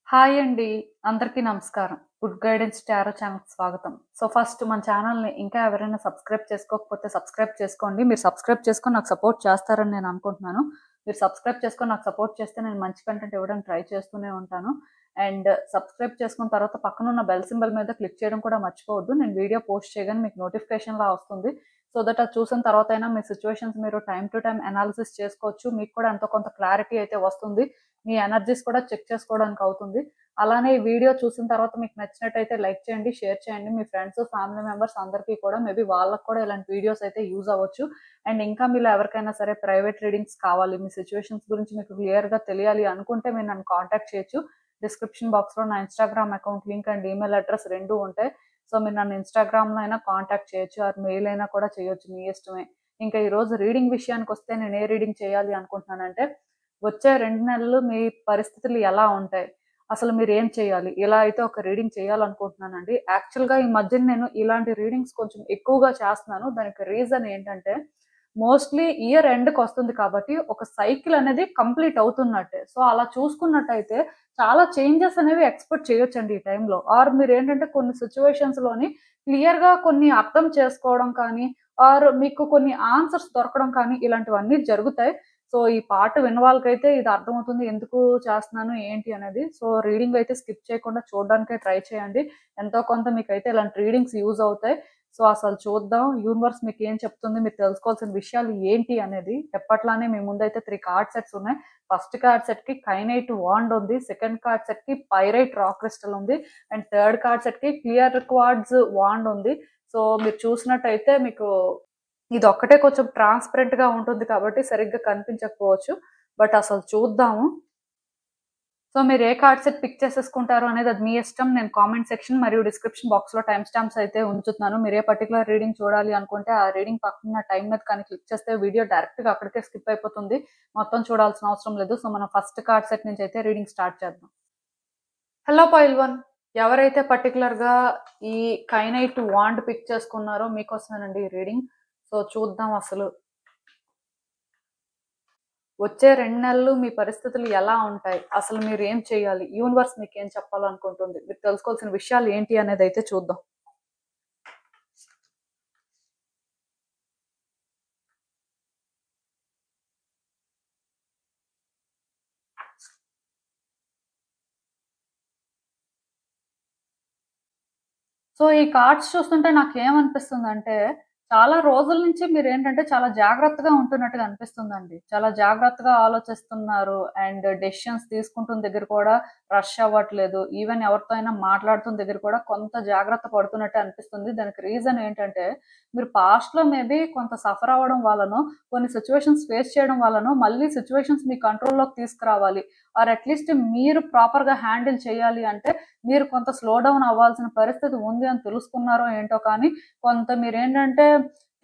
Hi అండి. అందరికీ నమస్కారం. గుడ్ గైడెన్స్ టారో ఛానల్‌కి స్వాగతం. ఫస్ట్ మన ఛానల్‌ని ఇంకా ఎవరైనా సబ్స్క్రైబ్ చేసుకోకపోతే సబ్స్క్రైబ్ చేసుకోండి. మీరు సబ్స్క్రైబ్ చేసుకొని నాకు సపోర్ట్ చేస్తారని నేను అనుకుంటున్నాను. మీరు సబ్స్క్రైబ్ చేసుకొని నాకు సపోర్ట్ చేస్తే నేను మంచి కంటెంట్ ఇవ్వడానికి ట్రై చేస్తూనే ఉంటాను. అండ్ సబ్స్క్రైబ్ చేసుకున్న తర్వాత పక్కనున్న బెల్ సింబల్ మీద క్లిక్ చేయడం కూడా మర్చిపోవద్దు. నేను వీడియో పోస్ట్ చేయగానే మీకు నోటిఫికేషన్‌లా వస్తుంది. సో దట్ అది చూసిన తర్వాతైనా మీ సిట్యుయేషన్స్ మీరు టైమ్ టు టైమ్ అనాలిసిస్ చేసుకోవచ్చు. మీకు కూడా ఎంతో కొంత క్లారిటీ అయితే వస్తుంది. మీ ఎనర్జీస్ కూడా చెక్ చేసుకోవడానికి అవుతుంది. అలానే ఈ వీడియో చూసిన తర్వాత మీకు నచ్చినట్టయితే లైక్ చేయండి, షేర్ చేయండి. మీ ఫ్రెండ్స్, ఫ్యామిలీ మెంబర్స్ అందరికీ కూడా మేబీ వాళ్ళకి కూడా ఇలాంటి వీడియోస్ అయితే యూజ్ అవ్వచ్చు. అండ్ ఇంకా మీలో ఎవరికైనా సరే ప్రైవేట్ రీడింగ్స్ కావాలి, మీ సిట్యుయేషన్స్ గురించి మీకు క్లియర్‌గా తెలియాలి అనుకుంటే మీరు నన్ను కాంటాక్ట్ చేయొచ్చు. డిస్క్రిప్షన్ బాక్స్‌లో నా Instagram account link and email address 2 ఉంటాయి. సో మీరు నన్ను ఇన్‌స్టాగ్రామ్‌లో అయినా కాంటాక్ట్ చేయొచ్చు ఆర్ మెయిల్ అయినా కూడా చేయొచ్చు. మీ ఇష్టమే. ఇంకా ఈరోజు రీడింగ్ విషయానికొస్తే నేను ఏ రీడింగ్ చేయాలి అనుకుంటున్నానంటే, వచ్చే 2 నెలలు మీ పరిస్థితులు ఎలా ఉంటాయి? అసలు మీరేం చేయాలి? ఇలా అయితే ఒక రీడింగ్ చేయాలనుకుంటున్నానండి. యాక్చువల్‌గా ఈ మధ్యన నేను ఇలాంటి రీడింగ్స్ కొంచెం ఎక్కువగా చేస్తున్నాను. దానికి రీజన్ ఏంటంటే, మోస్ట్‌లీ ఇయర్ ఎండ్‌కొస్తుంది కాబట్టి ఒక సైకిల్ అనేది కంప్లీట్ అవుతున్నట్టే. సో, అలా చూసుకున్నట్టయితే చాలా చేంజెస్ అనేవి ఎక్స్‌పెక్ట్ చేయొచ్చండి ఈ టైంలో. ఆర్ మీరేంటంటే కొన్ని సిట్యుయేషన్స్‌లోని క్లియర్‌గా కొన్ని అర్థం చేసుకోవడం కానీ, ఆర్ మీకు కొన్ని ఆన్సర్స్ దొరకడం కానీ ఇలాంటివన్నీ జరుగుతాయి. సో, ఈ పాట విన్న వాళ్ళకైతే ఇది అర్థమవుతుంది ఎందుకు చేస్తున్నాను, ఏంటి అనేది. సో, రీడింగ్ అయితే స్కిప్ చేయకుండా చూడడానికే ట్రై చేయండి. ఎంతో కొంత మీకైతే ఇలాంటి రీడింగ్స్ యూజ్ అవుతాయి. సో, అసలు చూద్దాం యూనివర్స్ మీకేం చెప్తుంది, మీరు తెలుసుకోవాల్సిన విషయాలు ఏంటి అనేది. ఎప్పట్లానే మీ ముందైతే 3 కార్డ్ సెట్స్ ఉన్నాయి. ఫస్ట్ కార్డ్ సెట్‌కి కైనైట్ వాండ్ ఉంది. సెకండ్ కార్డ్ సెట్‌కి పైరైట్ రాక్ క్రిస్టల్ ఉంది. అండ్ థర్డ్ కార్డ్ సెట్‌కి క్లియర్ క్వార్ట్జ్ వాండ్ ఉంది. సో, మీరు చూసినట్టయితే మీకు ఇదొక్కటే కొంచెం ట్రాన్స్‌పరెంట్‌గా ఉంటుంది కాబట్టి సరిగ్గా కనిపించకపోవచ్చు. బట్ అసలు చూద్దాము. సో, మీరు ఏ కార్డ్ సెట్ పిక్ చేసేసుకుంటారో అనేది అది మీ ఇష్టం. నేను కామెంట్ సెక్షన్ మరియు డిస్క్రిప్షన్ బాక్స్‌లో టైమ్ స్టాంప్స్ అయితే ఉంచుతున్నాను. మీరు ఏ పర్టిక్యులర్ రీడింగ్ చూడాలి అనుకుంటే ఆ రీడింగ్ పక్కన టైమ్ మీద కానీ క్లిక్ చేస్తే వీడియో డైరెక్ట్‌గా అక్కడికే స్కిప్ అయిపోతుంది. మొత్తం చూడాల్సిన అవసరం లేదు. సో, మనం ఫస్ట్ కార్డ్ సెట్ నుంచి అయితే రీడింగ్ స్టార్ట్ చేద్దాం. Hello pile one. ఎవరైతే పర్టిక్యులర్‌గా ఈ కైనైట్ వాండ్ పిక్ చేసుకున్నారో మీకోసమేనండి ఈ రీడింగ్. సో, చూద్దాం అసలు వచ్చే 2 నెలలు మీ పరిస్థితులు ఎలా ఉంటాయి? అసలు మీరేం చేయాలి? యూనివర్స్ మీకేం చెప్పాలనుకుంటుంది? మీరు తెలుసుకోవాల్సిన విషయాలు ఏంటి అనేదైతే చూద్దాం. సో, ఈ కార్డ్స్ చూస్తుంటే నాకేమనిపిస్తుందంటే, చాలా రోజుల నుంచి మీరేంటంటే చాలా జాగ్రత్తగా ఉంటున్నట్టుగా అనిపిస్తుందండి. చాలా జాగ్రత్తగా ఆలోచిస్తున్నారు. అండ్ డెసిషన్స్ తీసుకుంటున్న దగ్గర కూడా రష్ అవ్వట్లేదు. ఈవెన్ ఎవరితో అయినా మాట్లాడుతున్న దగ్గర కూడా కొంత జాగ్రత్త పడుతున్నట్టే అనిపిస్తుంది. దానికి రీజన్ ఏంటంటే, మీరు పాస్ట్‌లో మేబీ కొంత సఫర్ అవ్వడం వల్లనో, కొన్ని సిట్యుయేషన్స్ ఫేస్ చేయడం వల్లనో, మళ్ళీ సిట్యుయేషన్స్ మీ కంట్రోల్‌లోకి తీసుకురావాలి. ఆర్ అట్‌లీస్ట్ మీరు ప్రాపర్‌గా హ్యాండిల్ చేయాలి అంటే మీరు కొంత స్లో డౌన్ అవ్వాల్సిన పరిస్థితి ఉంది అని తెలుసుకున్నారో ఏంటో కానీ, కొంత మీరేంటంటే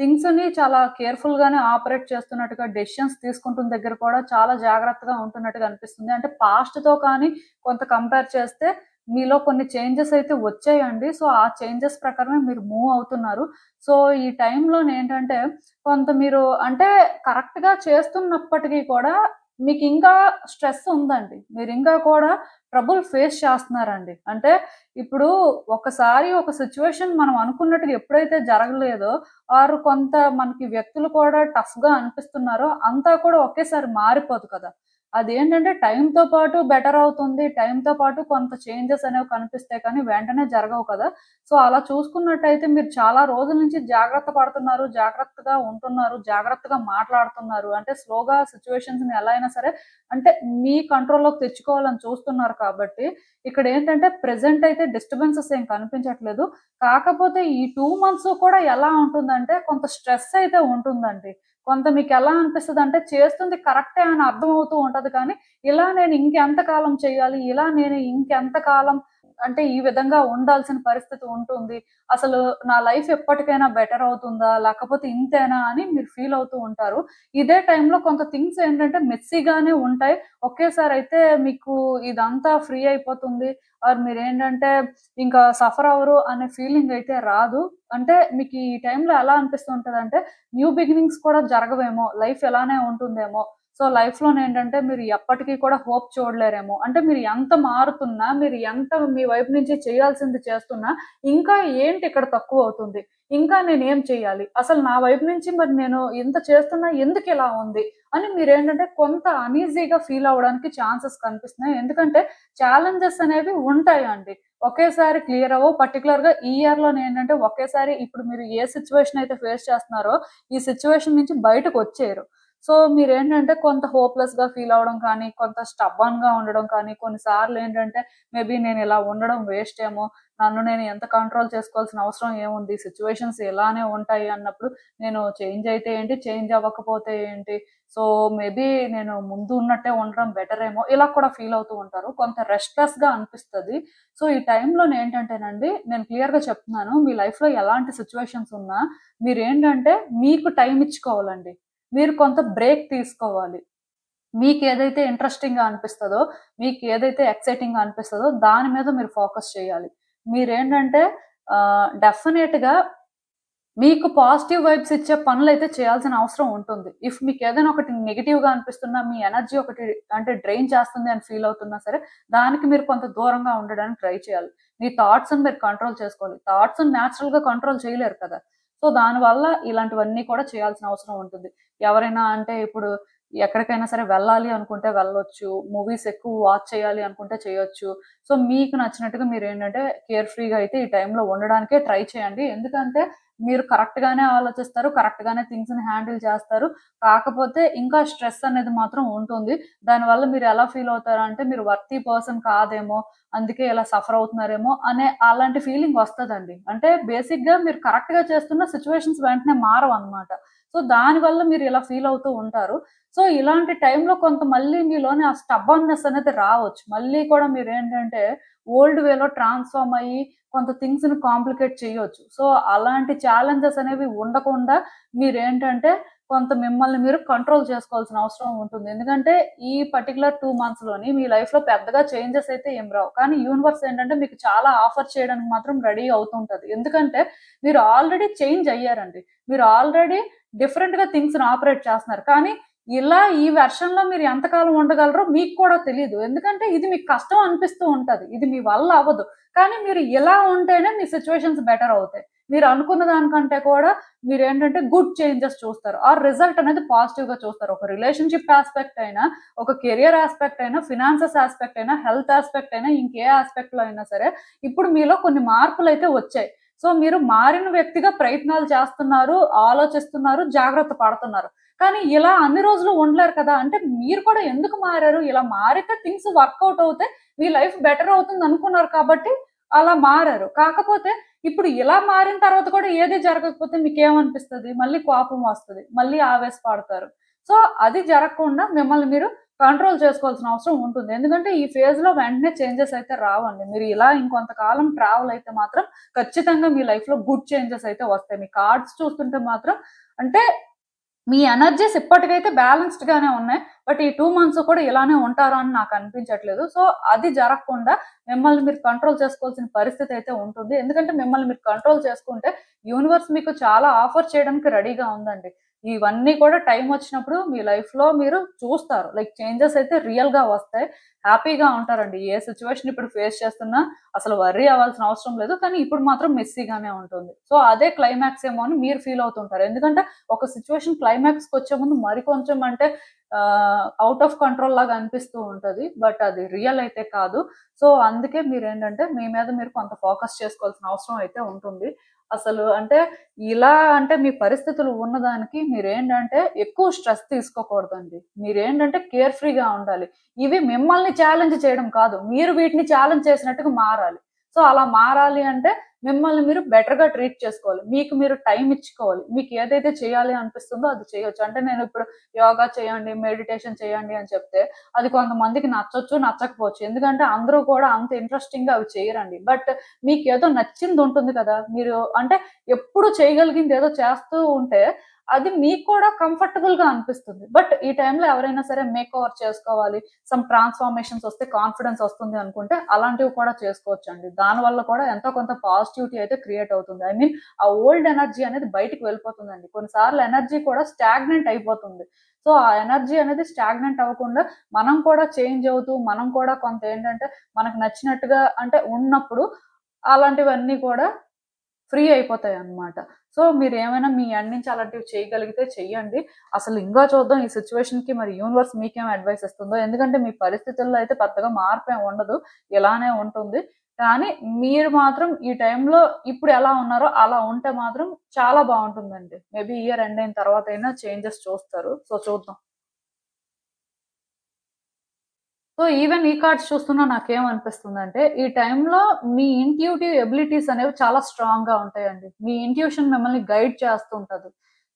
థింగ్స్‌ని చాలా కేర్‌ఫుల్‌గానే ఆపరేట్ చేస్తున్నట్టుగా డెసిషన్స్ తీసుకుంటున్న దగ్గర కూడా చాలా జాగ్రత్తగా ఉంటున్నట్టుగా అనిపిస్తుంది. అంటే పాస్ట్‌తో కానీ కొంత కంపేర్ చేస్తే మీలో కొన్ని చేంజెస్ అయితే వచ్చాయండి. సో, ఆ చేంజెస్ ప్రకారమే మీరు మూవ్ అవుతున్నారు. సో, ఈ టైంలోనేంటంటే కొంత మీరు అంటే కరెక్ట్‌గా చేస్తున్నప్పటికీ కూడా మీకింకా స్ట్రెస్ ఉందండి. మీరింకా కూడా ట్రబుల్ ఫేస్ చేస్తున్నారండి. అంటే ఇప్పుడు ఒకసారి ఒక సిట్యుయేషన్ మనం అనుకున్నట్టుగా ఎప్పుడైతే జరగలేదో ఆర్ కొంత మనకి వ్యక్తులు కూడా టఫ్‌గా అనిపిస్తున్నారో అంతా కూడా ఒకేసారి మారిపోదు కదా! అదేంటంటే టైమ్‌తో పాటు బెటర్ అవుతుంది. టైమ్‌తో పాటు కొంత చేంజెస్ అనేవి కనిపిస్తాయి కానీ వెంటనే జరగవు కదా! సో, అలా చూసుకున్నట్టయితే మీరు చాలా రోజుల నుంచి జాగ్రత్త పడుతున్నారు. జాగ్రత్తగా ఉంటున్నారు. జాగ్రత్తగా మాట్లాడుతున్నారు. అంటే స్లోగా సిట్యుయేషన్స్‌ని ఎలా అయినా సరే అంటే మీ కంట్రోల్‌లోకి తెచ్చుకోవాలని చూస్తున్నారు కాబట్టి, ఇక్కడేంటంటే ప్రెజెంట్ అయితే డిస్టర్బెన్సెస్ ఏం కనిపించట్లేదు. కాకపోతే ఈ 2 మంత్స్ కూడా ఎలా ఉంటుందంటే కొంత స్ట్రెస్ అయితే ఉంటుందండి. కొంత మీకెలా అనిపిస్తదంటే చేస్తుంది కరెక్టే అని అర్థమవుతూ ఉంటది కానీ, ఇలా నేను ఇంకెంత కాలం చేయాలి? ఇలా నేను ఇంకెంత కాలం అంటే ఈ విధంగా ఉండాల్సిన పరిస్థితి ఉంటుంది. అసలు నా లైఫ్ ఎప్పటికైనా బెటర్ అవుతుందా? లేకపోతే ఇంతేనా అని మీరు ఫీల్ అవుతూ ఉంటారు. ఇదే టైంలో కొంత థింగ్స్ ఏంటంటే మెస్సీగానే ఉంటాయి. ఒకేసారయితే మీకు ఇదంతా ఫ్రీ అయిపోతుంది. ఆర్ మీరేంటంటే ఇంకా సఫర్ అవ్వరు అనే ఫీలింగ్ అయితే రాదు. అంటే మీకు ఈ టైంలో ఎలా అనిపిస్తూ ఉంటదంటే న్యూ బిగినింగ్స్ కూడా జరగవేమో, లైఫ్ ఎలానే ఉంటుందేమో. సో లైఫ్లో ఏంటంటే మీరు ఎప్పటికీ కూడా హోప్ చూడలేరేమో. అంటే మీరు ఎంత మారుతున్నా, మీరు ఎంత మీ వైపు నుంచి చేయాల్సింది చేస్తున్నా, ఇంకా ఏంటి ఇక్కడ తక్కువ అవుతుంది, ఇంకా నేనేం చేయాలి, అసలు నా వైపు నుంచి మరి నేను ఇంత చేస్తున్నా ఎందుకు ఇలా ఉంది అని మీరేంటంటే కొంత అనీజీగా ఫీల్ అవ్వడానికి ఛాన్సెస్ కనిపిస్తున్నాయి. ఎందుకంటే ఛాలెంజెస్ అనేవి ఉంటాయండి, ఒకేసారి క్లియర్ అవ్వవు. పర్టికులర్ గా ఈ ఇయర్ లో ఏంటంటే ఒకేసారి ఇప్పుడు మీరు ఏ సిచ్యువేషన్ అయితే ఫేస్ చేస్తున్నారో ఈ సిచ్యువేషన్ నుంచి బయటకు వచ్చేయరు. సో మీరేంటంటే కొంత హోప్లెస్ గా ఫీల్ అవ్వడం కానీ, కొంత స్టబ్బన్ గా ఉండడం కానీ, కొన్నిసార్లు ఏంటంటే మేబీ నేను ఇలా ఉండడం వేస్ట్ ఏమో, నన్ను నేను ఎంత కంట్రోల్ చేసుకోవాల్సిన అవసరం ఏముంది, సిచ్యువేషన్స్ ఇలానే ఉంటాయి అన్నప్పుడు నేను చేంజ్ అయితే ఏంటి, చేంజ్ అవ్వకపోతే ఏంటి, సో మేబీ నేను ముందు ఉన్నట్టే ఉండడం బెటర్ ఏమో, ఇలా కూడా ఫీల్ అవుతూ ఉంటారు. కొంత రెస్ట్లెస్ గా అనిపిస్తుంది. సో ఈ టైంలో ఏంటంటేనండి, నేను క్లియర్ గా చెప్తున్నాను, మీ లైఫ్ లో ఎలాంటి సిచ్యువేషన్స్ ఉన్నా మీరేంటంటే మీకు టైం ఇచ్చుకోవాలండి. మీరు కొంత బ్రేక్ తీసుకోవాలి. మీకు ఏదైతే ఇంట్రెస్టింగ్ గా అనిపిస్తుందో, మీకు ఏదైతే ఎక్సైటింగ్ గా అనిపిస్తుందో దాని మీద మీరు ఫోకస్ చేయాలి. మీరేంటంటే డెఫినెట్ గా మీకు పాజిటివ్ వైబ్స్ ఇచ్చే పనులు అయితే చేయాల్సిన అవసరం ఉంటుంది. ఇఫ్ మీకు ఏదైనా ఒకటి నెగిటివ్ గా అనిపిస్తున్నా, మీ ఎనర్జీ ఒకటి అంటే డ్రైన్ చేస్తుంది అని ఫీల్ అవుతున్నా సరే, దానికి మీరు కొంత దూరంగా ఉండడానికి ట్రై చేయాలి. మీ థాట్స్ మీరు కంట్రోల్ చేసుకోవాలి. థాట్స్ న్యాచురల్ గా కంట్రోల్ చేయలేరు కదా. సో దానివల్ల ఇలాంటివన్నీ కూడా చేయాల్సిన అవసరం ఉంటుంది. ఎవరైనా అంటే ఇప్పుడు ఎక్కడికైనా సరే వెళ్ళాలి అనుకుంటే వెళ్ళొచ్చు, మూవీస్ ఎక్కువ వాచ్ చేయాలి అనుకుంటే చేయొచ్చు. సో మీకు నచ్చినట్టుగా మీరు ఏంటంటే కేర్ ఫ్రీగా అయితే ఈ టైంలో ఉండడానికే ట్రై చేయండి. ఎందుకంటే మీరు కరెక్ట్ గానే ఆలోచిస్తారు, కరెక్ట్ గానే థింగ్స్ ని హ్యాండిల్ చేస్తారు. కాకపోతే ఇంకా స్ట్రెస్ అనేది మాత్రం ఉంటుంది. దానివల్ల మీరు ఎలా ఫీల్ అవుతారు అంటే మీరు వర్తీ పర్సన్ కాదేమో, అందుకే ఇలా సఫర్ అవుతున్నారేమో అనే అలాంటి ఫీలింగ్ వస్తుందండి. అంటే బేసిక్ గా మీరు కరెక్ట్ గా చేస్తున్న సిచ్యువేషన్స్ వెంటనే మారవు అనమాట. సో దానివల్ల మీరు ఇలా ఫీల్ అవుతూ ఉంటారు. సో ఇలాంటి టైంలో కొంత మళ్ళీ మీలోని ఆ స్టబ్బర్నెస్ అనేది రావచ్చు. మళ్ళీ కూడా మీరు ఏంటంటే ఓల్డ్ వేలో ట్రాన్స్ఫార్మ్ అయ్యి కొంత థింగ్స్ ని కాంప్లికేట్ చేయొచ్చు. సో అలాంటి ఛాలెంజెస్ అనేవి ఉండకుండా మీరేంటంటే కొంత మిమ్మల్ని మీరు కంట్రోల్ చేసుకోవాల్సిన అవసరం ఉంటుంది. ఎందుకంటే ఈ పర్టికులర్ 2 మంత్స్ లోని మీ లైఫ్ లో పెద్దగా చేంజెస్ అయితే ఏం రావు. కానీ యూనివర్స్ ఏంటంటే మీకు చాలా ఆఫర్ చేయడానికి మాత్రం రెడీ అవుతుంటది. ఎందుకంటే మీరు ఆల్రెడీ చేంజ్ అయ్యారండి. మీరు ఆల్రెడీ డిఫరెంట్ గా థింగ్స్ ని ఆపరేట్ చేస్తున్నారు. కానీ ఇలా ఈ వెర్షన్ లో మీరు ఎంతకాలం ఉండగలరో మీకు కూడా తెలియదు. ఎందుకంటే ఇది మీకు కష్టం అనిపిస్తూ ఉంటది. ఇది మీ వల్ల అవ్వదు. కానీ మీరు ఇలా ఉంటేనే మీ సిచ్యువేషన్స్ బెటర్ అవుతాయి. మీరు అనుకున్న దానికంటే కూడా మీరేంటంటే గుడ్ చేంజెస్ చూస్తారు. ఆ రిజల్ట్ అనేది పాజిటివ్ గా చూస్తారు. ఒక రిలేషన్షిప్ ఆస్పెక్ట్ అయినా, ఒక కెరియర్ ఆస్పెక్ట్ అయినా, ఫినాన్సెస్ ఆస్పెక్ట్ అయినా, హెల్త్ ఆస్పెక్ట్ అయినా, ఇంకే ఆస్పెక్ట్ లో అయినా సరే ఇప్పుడు మీలో కొన్ని మార్పులు అయితే వచ్చాయి. సో మీరు మారిన వ్యక్తిగా ప్రయత్నాలు చేస్తున్నారు, ఆలోచిస్తున్నారు, జాగ్రత్త పడుతున్నారు. కానీ ఇలా అన్ని రోజులు ఉండలేరు కదా. అంటే మీరు కూడా ఎందుకు మారారు, ఇలా మారితే థింగ్స్ వర్కౌట్ అవుతాయి, మీ లైఫ్ బెటర్ అవుతుంది అనుకున్నారు కాబట్టి అలా మారారు. కాకపోతే ఇప్పుడు ఇలా మారిన తర్వాత కూడా ఏది జరగకపోతే మీకేమనిపిస్తుంది, మళ్ళీ కోపం వస్తుంది, మళ్ళీ ఆవేశపడతారు. సో అది జరగకుండా మిమ్మల్ని మీరు కంట్రోల్ చేసుకోవాల్సిన అవసరం ఉంటుంది. ఎందుకంటే ఈ ఫేజ్ లో వెంటనే చేంజెస్ అయితే రావండి. మీరు ఇలా ఇంకొంతకాలం ట్రావెల్ అయితే మాత్రం ఖచ్చితంగా మీ లైఫ్ లో గుడ్ చేంజెస్ అయితే వస్తాయి. మీ కార్డ్స్ చూస్తుంటే మాత్రం అంటే మీ ఎనర్జీస్ ఇప్పటికైతే బ్యాలెన్స్డ్ గానే ఉన్నాయి. బట్ ఈ 2 మంత్స్ కూడా ఇలానే ఉంటారు అని నాకు అనిపించట్లేదు. సో అది జరగకుండా మిమ్మల్ని మీరు కంట్రోల్ చేసుకోవాల్సిన పరిస్థితి అయితే ఉంటుంది. ఎందుకంటే మిమ్మల్ని మీరు కంట్రోల్ చేసుకుంటే యూనివర్స్ మీకు చాలా ఆఫర్ చేయడానికి రెడీగా ఉందండి. ఇవన్నీ కూడా టైం వచ్చినప్పుడు మీ లైఫ్ లో మీరు చూస్తారు. లైక్ చేంజెస్ అయితే రియల్ గా వస్తాయి. హ్యాపీగా ఉంటారండి. ఏ సిచ్యువేషన్ ఇప్పుడు ఫేస్ చేస్తున్నా అసలు వర్రీ అవ్వాల్సిన అవసరం లేదు. కానీ ఇప్పుడు మాత్రం మెస్సీగానే ఉంటుంది. సో అదే క్లైమాక్స్ ఏమో అని మీరు ఫీల్ అవుతుంటారు. ఎందుకంటే ఒక సిచ్యువేషన్ క్లైమాక్స్ కి వచ్చే ముందు మరి కొంచెం అంటే అవుట్ ఆఫ్ కంట్రోల్ లాగా అనిపిస్తూ ఉంటది. బట్ అది రియల్ అయితే కాదు. సో అందుకే మీరు ఏంటంటే మీ మీద మీరు కొంత ఫోకస్ చేసుకోవాల్సిన అవసరం అయితే ఉంటుంది. అసలు అంటే ఇలా అంటే మీ పరిస్థితులు ఉన్నదానికి మీరేంటంటే ఎక్కువ స్ట్రెస్ తీసుకోకూడదండి. మీరేంటంటే కేర్ ఫ్రీగా ఉండాలి. ఇవి మిమ్మల్ని ఛాలెంజ్ చేయడం కాదు, మీరు వీటిని ఛాలెంజ్ చేసినట్టుగా మారాలి. సో అలా మారాలి అంటే మిమ్మల్ని మీరు బెటర్ గా ట్రీట్ చేసుకోవాలి. మీకు మీరు టైం ఇచ్చుకోవాలి. మీకు ఏదైతే చేయాలి అనిపిస్తుందో అది చేయొచ్చు. అంటే నేను ఇప్పుడు యోగా చేయండి, మెడిటేషన్ చేయండి అని చెప్తే అది కొంతమందికి నచ్చొచ్చు, నచ్చకపోవచ్చు. ఎందుకంటే అందరూ కూడా అంత ఇంట్రెస్టింగ్ గా అవి చేయరండి. బట్ మీకు ఏదో నచ్చింది ఉంటుంది కదా. మీరు అంటే ఎప్పుడు చేయగలిగింది ఏదో చేస్తూ ఉంటే అది మీకు కూడా కంఫర్టబుల్ గా అనిపిస్తుంది. బట్ ఈ టైంలో ఎవరైనా సరే మేక్ ఓవర్ చేసుకోవాలి, సమ్ ట్రాన్స్ఫార్మేషన్స్ వస్తే కాన్ఫిడెన్స్ వస్తుంది అనుకుంటే అలాంటివి కూడా చేసుకోవచ్చు అండి. దానివల్ల కూడా ఎంతో కొంత పాజిటివిటీ అయితే క్రియేట్ అవుతుంది. ఐ మీన్ ఆ ఓల్డ్ ఎనర్జీ అనేది బయటికి వెళ్ళిపోతుందండి. కొన్నిసార్లు ఎనర్జీ కూడా స్టాగ్నెంట్ అయిపోతుంది. సో ఆ ఎనర్జీ అనేది స్టాగ్నెంట్ అవ్వకుండా మనం కూడా చేంజ్ అవుతూ మనం కూడా కొంత ఏంటంటే మనకు నచ్చినట్టుగా అంటే ఉన్నప్పుడు అలాంటివన్నీ కూడా ఫ్రీ అయిపోతాయి అన్నమాట. సో మీరు ఏమైనా మీ ఎండ్ నుంచి అలాంటివి చేయగలిగితే చెయ్యండి. అసలు ఇంకా చూద్దాం ఈ సిచ్యువేషన్‌కి మరి యూనివర్స్ మీకేం అడ్వైస్ ఇస్తుందో. ఎందుకంటే మీ పరిస్థితుల్లో అయితే పెద్దగా మార్పేం ఉండదు. ఇలానే ఉంటుంది. కానీ మీరు మాత్రం ఈ టైంలో ఇప్పుడు ఎలా ఉన్నారో అలా ఉంటే మాత్రం చాలా బావుంటుందండి. మేబీ ఇయర్ ఎండ్ అయిన తర్వాతైనా చేంజెస్ చూస్తారు. సో చూద్దాం. సో ఈవెన్ ఈ కార్డ్స్ చూస్తున్నా నాకేమనిపిస్తుందంటే, ఈ టైంలో మీ ఇంట్యూటివ్ ఎబిలిటీస్ అనేవి చాలా స్ట్రాంగ్‌గా ఉంటాయండి. మీ ఇంట్యూషన్ మిమ్మల్ని గైడ్ చేస్తూ ఉంటది.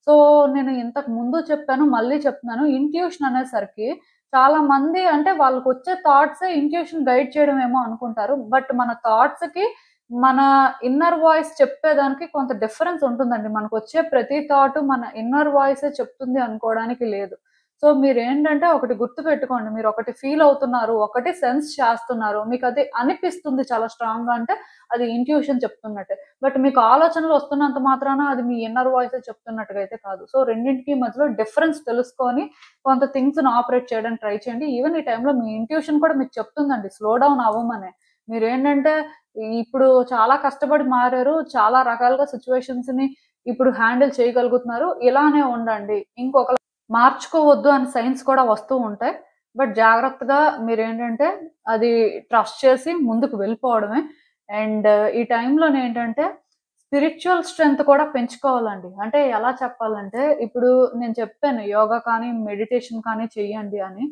సో నేను ఇంతకు ముందు చెప్పాను, మళ్ళీ చెప్తున్నాను. ఇంట్యూషన్ అనేసరికి చాలా మంది అంటే వాళ్ళకొచ్చే థాట్సే ఇంట్యూషన్ గైడ్ చేయడమేమో అనుకుంటారు. బట్ మన థాట్స్‌కి, మన ఇన్నర్ వాయిస్ చెప్పేదానికి కొంత డిఫరెన్స్ ఉంటుందండి. మనకొచ్చే ప్రతి థాట్ మన ఇన్నర్ వాయిసే చెప్తుంది అనుకోవడానికి లేదు. సో మీరేంటంటే ఒకటి గుర్తుపెట్టుకోండి. మీరొకటి ఫీల్ అవుతున్నారు. ఒకటి సెన్స్ చేస్తున్నారు. మీకది అనిపిస్తుంది చాలా స్ట్రాంగ్‌గా అంటే అది ఇంట్యూషన్ చెప్తున్నట్టే. బట్ మీకు ఆలోచనలు వస్తున్నంత మాత్రాన అది మీ ఇన్నర్ వాయిసే చెప్తున్నట్టుగా అయితే కాదు. సో రెండింటికి మధ్యలో డిఫరెన్స్ తెలుసుకొని కొంత థింగ్స్‌ని ఆపరేట్ చేయడానికి ట్రై చేయండి. ఈవెన్ ఈ టైంలో మీ ఇంట్యూషన్ కూడా మీకు చెప్తుందండి స్లో డౌన్ అవ్వమనే. మీరేంటంటే ఇప్పుడు చాలా కష్టపడి మారారు. చాలా రకాలుగా సిట్యుయేషన్స్‌ని ఇప్పుడు హ్యాండిల్ చేయగలుగుతున్నారు. ఇలానే ఉండండి. మార్చుకోవద్దు అని సైన్స్ కూడా వస్తూ ఉంటాయి. బట్ జాగ్రత్తగా మీరేంటంటే అది ట్రస్ట్ చేసి ముందుకు వెళ్ళిపోవడమే. అండ్ ఈ టైంలోనేంటంటే స్పిరిచ్యువల్ స్ట్రెంగ్త్ కూడా పెంచుకోవాలండి. అంటే ఎలా చెప్పాలంటే ఇప్పుడు నేను చెప్పాను యోగా కానీ, మెడిటేషన్ కానీ చెయ్యండి అని.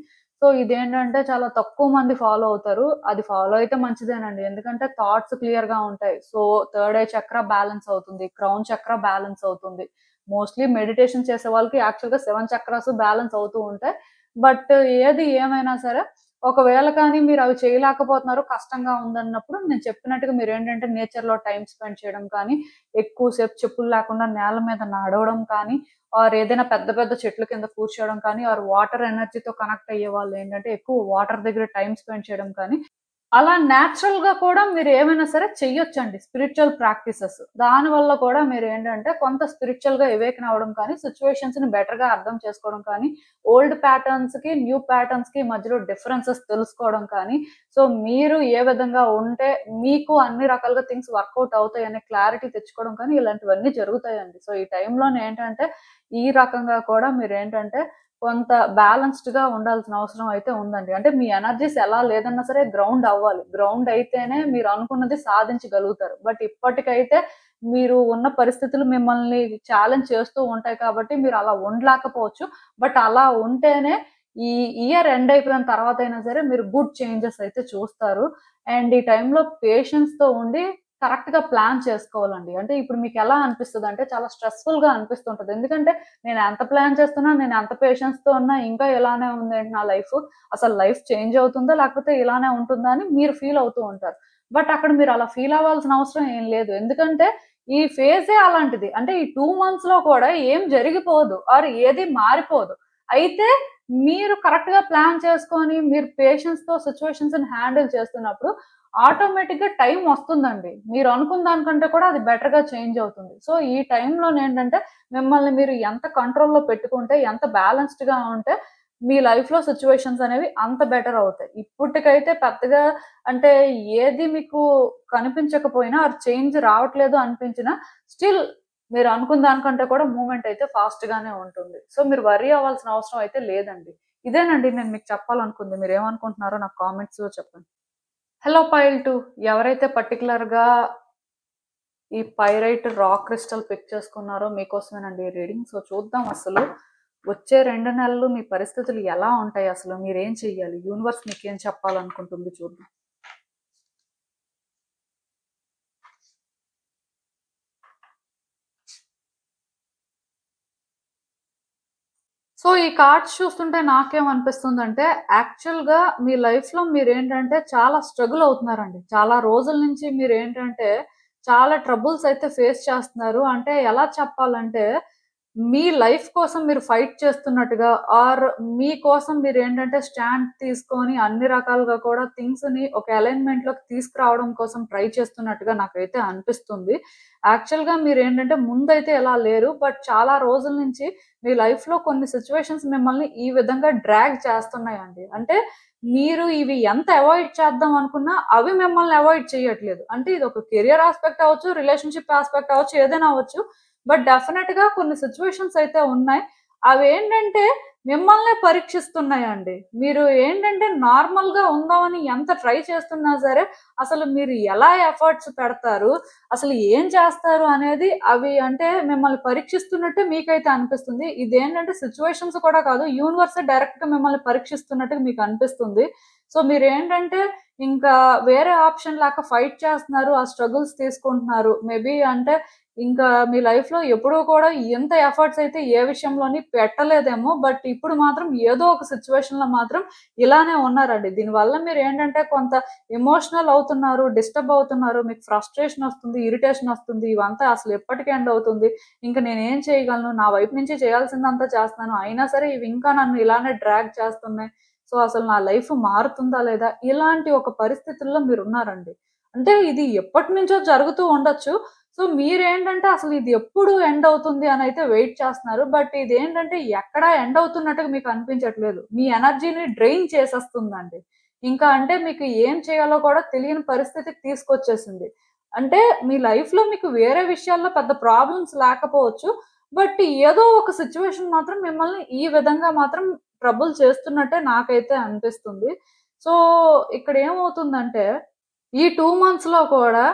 సో ఇదేంటంటే చాలా తక్కువ మంది ఫాలో అవుతారు. అది ఫాలో అయితే మంచిదేనండి. ఎందుకంటే థాట్స్ క్లియర్‌గా ఉంటాయి. సో థర్డ్ ఐ చక్ర బ్యాలెన్స్ అవుతుంది. క్రౌన్ చక్ర బ్యాలెన్స్ అవుతుంది. మోస్ట్‌లీ మెడిటేషన్ చేసే వాళ్ళకి యాక్చువల్‌గా 7 చక్రాస్ బ్యాలెన్స్ అవుతూ ఉంటాయి. బట్ ఏది ఏమైనా సరే ఒకవేళ కానీ మీరవి చేయలేకపోతున్నారు, కష్టంగా ఉందన్నప్పుడు నేను చెప్పినట్టుగా మీరేంటంటే నేచర్‌లో టైమ్ స్పెండ్ చేయడం కానీ, ఎక్కువ సేపు చెప్పులు లేకుండా నేల మీద నడవడం కానీ, ఆర్ ఏదైనా పెద్ద పెద్ద చెట్ల కింద కూర్చోవడం కానీ, ఆర్ వాటర్ ఎనర్జీతో కనెక్ట్ అయ్యేవాళ్ళేంటంటే ఎక్కువ వాటర్ దగ్గర టైమ్ స్పెండ్ చేయడం కానీ అలా నేచురల్‌గా కూడా మీరేమైనా సరే చెయ్యొచ్చండి. Spiritual practices. దానివల్ల కూడా మీరేంటంటే కొంత స్పిరిచ్యువల్‌గా అవేకెన్ అవ్వడం కానీ, సిట్యుయేషన్స్‌ని బెటర్‌గా అర్థం చేసుకోవడం కానీ, ఓల్డ్ ప్యాటర్న్స్‌కి, న్యూ ప్యాటర్న్స్‌కి మధ్యలో డిఫరెన్సెస్ తెలుసుకోవడం కానీ, సో మీరు ఏ విధంగా ఉంటే మీకు అన్ని రకాలుగా థింగ్స్ వర్కౌట్ అవుతాయనే క్లారిటీ తెచ్చుకోవడం కానీ ఇలాంటివన్నీ జరుగుతాయండి. సో ఈ టైంలోనేంటంటే ఈ రకంగా కూడా మీరేంటంటే కొంత బ్యాలెన్స్‌డ్‌గా ఉండాల్సిన అవసరం అయితే ఉందండి. అంటే మీ ఎనర్జీస్ ఎలా లేదన్నా సరే గ్రౌండ్ అవ్వాలి. గ్రౌండ్ అయితేనే మీరు అనుకున్నది సాధించగలుగుతారు. బట్ ఇప్పటికైతే మీరు ఉన్న పరిస్థితులు మిమ్మల్ని ఛాలెంజ్ చేస్తూ ఉంటాయి కాబట్టి మీరు అలా ఉండలేకపోవచ్చు. బట్ అలా ఉంటేనే ఈ ఇయర్ ఎండ్ అయిపోయిన తర్వాతైనా సరే మీరు గుడ్ చేంజెస్ అయితే చూస్తారు. అండ్ ఈ టైంలో పేషెన్స్‌తో ఉండి కరెక్ట్‌గా ప్లాన్ చేసుకోవాలండి. అంటే ఇప్పుడు మీకెలా అనిపిస్తదంటే చాలా స్ట్రెస్‌ఫుల్‌గా అనిపిస్తుంటది. ఎందుకంటే నేను ఎంత ప్లాన్ చేస్తున్నా, నేను ఎంత పేషెన్స్‌తో ఉన్నా ఇంకా ఇలానే ఉందేంటి నా లైఫు. అసలు లైఫ్ చేంజ్ అవుతుందా? లేకపోతే ఇలానే ఉంటుందా? అని మీరు ఫీల్ అవుతూ ఉంటారు. బట్ అక్కడ మీరు అలా ఫీల్ అవ్వాల్సిన అవసరం ఏం లేదు. ఎందుకంటే ఈ ఫేజే అలాంటిది. అంటే ఈ 2 మంత్స్‌లో కూడా ఏం జరిగిపోదు. ఆర్ ఏది మారిపోదు. అయితే మీరు కరెక్ట్‌గా ప్లాన్ చేసుకొని, మీరు పేషెన్స్‌తో సిట్యుయేషన్స్‌ని హ్యాండిల్ చేస్తున్నప్పుడు ఆటోమేటిక్‌గా టైం వస్తుందండి. మీరు అనుకున్న దానికంటే కూడా అది బెటర్‌గా చేంజ్ అవుతుంది. సో, ఈ టైంలోనేంటంటే మిమ్మల్ని మీరు ఎంత కంట్రోల్‌లో పెట్టుకుంటే, ఎంత బ్యాలెన్స్‌డ్‌గా ఉంటే మీ లైఫ్‌లో సిట్యుయేషన్స్ అనేవి అంత బెటర్ అవుతాయి. ఇప్పటికైతే పెద్దగా అంటే ఏది మీకు కనిపించకపోయినా ఆర్ చేంజ్ రావట్లేదు అనిపించినా స్టిల్ మీరు అనుకున్న దానికంటే కూడా మూవ్‌మెంట్ అయితే ఫాస్ట్‌గానే ఉంటుంది. సో, మీరు వర్రీ అవ్వాల్సిన అవసరం అయితే లేదండి. ఇదేనండి నేను మీకు చెప్పాలనుకుంది. మీరేమనుకుంటున్నారో నాకు కామెంట్స్‌లో చెప్పండి. హలో పైల్ 2 ఎవరైతే పర్టిక్యులర్‌గా ఈ పైరైట్ రాక్ క్రిస్టల్ పిక్ చేసుకున్నారో మీకోసమేనండి ఈ రీడింగ్. సో చూద్దాం అసలు వచ్చే 2 నెలలు మీ పరిస్థితులు ఎలా ఉంటాయి అసలు? మీరేం చెయ్యాలి? యూనివర్స్ మీకేం చెప్పాలనుకుంటుంది చూద్దాం. సో ఈ కార్డ్స్ చూస్తుంటే నాకేమనిపిస్తుందంటే యాక్చువల్‌గా మీ లైఫ్‌లో మీరేంటంటే చాలా స్ట్రగుల్ అవుతున్నారండి. చాలా రోజుల నుంచి మీరేంటంటే చాలా ట్రబుల్స్ అయితే ఫేస్ చేస్తున్నారు. అంటే ఎలా చెప్పాలంటే మీ లైఫ్ కోసం మీరు ఫైట్ చేస్తున్నట్టుగా ఆర్ మీకోసం మీరేంటంటే స్టాండ్ తీసుకొని అన్ని రకాలుగా కూడా థింగ్స్‌ని ఒక అలైన్‌మెంట్‌లోకి తీసుకురావడం కోసం ట్రై చేస్తున్నట్టుగా నాకైతే అనిపిస్తుంది. యాక్చువల్‌గా మీరేంటంటే ముందైతే ఇలా లేరు. బట్ చాలా రోజుల నుంచి మీ లైఫ్‌లో కొన్ని సిట్యుయేషన్స్ మిమ్మల్ని ఈ విధంగా డ్రాగ్ చేస్తున్నాయండి. అంటే మీరు ఇవి ఎంత అవాయిడ్ చేద్దాం అనుకున్నా అవి మిమ్మల్ని అవాయిడ్ చేయట్లేదు. అంటే ఇది ఒక కెరియర్ యాస్పెక్ట్ అవ్వచ్చు, రిలేషన్‌షిప్ యాస్పెక్ట్ అవ్వచ్చు, ఏదైనా అవ్వచ్చు. బట్ డెఫినిట్‌గా కొన్ని సిట్యుయేషన్స్ అయితే ఉన్నాయి. అవేంటంటే మిమ్మల్నే పరీక్షిస్తున్నాయండి. మీరు ఏంటంటే నార్మల్‌గా ఉందామని ఎంత ట్రై చేస్తున్నా సరే, అసలు మీరు ఎలా ఎఫర్ట్స్ పెడతారు, అసలు ఏం చేస్తారు అనేది అవి అంటే మిమ్మల్ని పరీక్షిస్తున్నట్టు మీకైతే అనిపిస్తుంది. ఇదేంటంటే సిట్యుయేషన్స్ కూడా కాదు. యూనివర్సే డైరెక్ట్‌గా మిమ్మల్ని పరీక్షిస్తున్నట్టుగా మీకు అనిపిస్తుంది. సో, మీరేంటంటే ఇంకా వేరే ఆప్షన్ లేక ఫైట్ చేస్తున్నారు. ఆ స్ట్రగుల్స్ తీసుకుంటున్నారు. మేబీ అంటే ఇంకా మీ లైఫ్‌లో ఎప్పుడూ కూడా ఇంత ఎఫర్ట్స్ అయితే ఏ విషయంలోని పెట్టలేదేమో. బట్ ఇప్పుడు మాత్రం ఏదో ఒక సిట్యుయేషన్‌లో మాత్రం ఇలానే ఉన్నారండి. దీనివల్ల మీరేంటంటే కొంత ఎమోషనల్ అవుతున్నారు, డిస్టర్బ్ అవుతున్నారు. మీకు ఫ్రస్ట్రేషన్ వస్తుంది, ఇరిటేషన్ వస్తుంది. ఇవంతా అసలు ఎప్పటికి ఎండ్ అవుతుంది? ఇంక నేనేం చేయగలను? నా వైపు నుంచి చేయాల్సిందంతా చేస్తున్నాను. అయినా సరే ఇవి ఇంకా నన్ను ఇలానే డ్రాగ్ చేస్తున్నాయి. సో, అసలు నా లైఫ్ మారుతుందా లేదా? ఇలాంటి ఒక పరిస్థితుల్లో మీరున్నారండి. అంటే ఇది ఎప్పటినుంచో జరుగుతూ ఉండొచ్చు. సో, మీరేంటంటే అసలు ఇది ఎప్పుడు ఎండ్ అవుతుంది అనైతే వెయిట్ చేస్తున్నారు. బట్ ఇదేంటంటే ఎక్కడ ఎండ్ అవుతున్నట్టుగా మీకు అనిపించట్లేదు. మీ ఎనర్జీని డ్రైన్ చేసేస్తుందండి. ఇంకా అంటే మీకు ఏం చేయాలో కూడా తెలియని పరిస్థితికి తీసుకొచ్చేసింది. అంటే మీ లైఫ్‌లో మీకు వేరే విషయాల్లో పెద్ద ప్రాబ్లమ్స్ లేకపోవచ్చు. బట్ ఏదో ఒక సిట్యుయేషన్ మాత్రం మిమ్మల్ని ఈ విధంగా మాత్రం ట్రబుల్ చేస్తున్నట్టే నాకైతే అనిపిస్తుంది. సో, ఇక్కడ ఏమవుతుందంటే ఈ 2 మంత్స్‌లో కూడా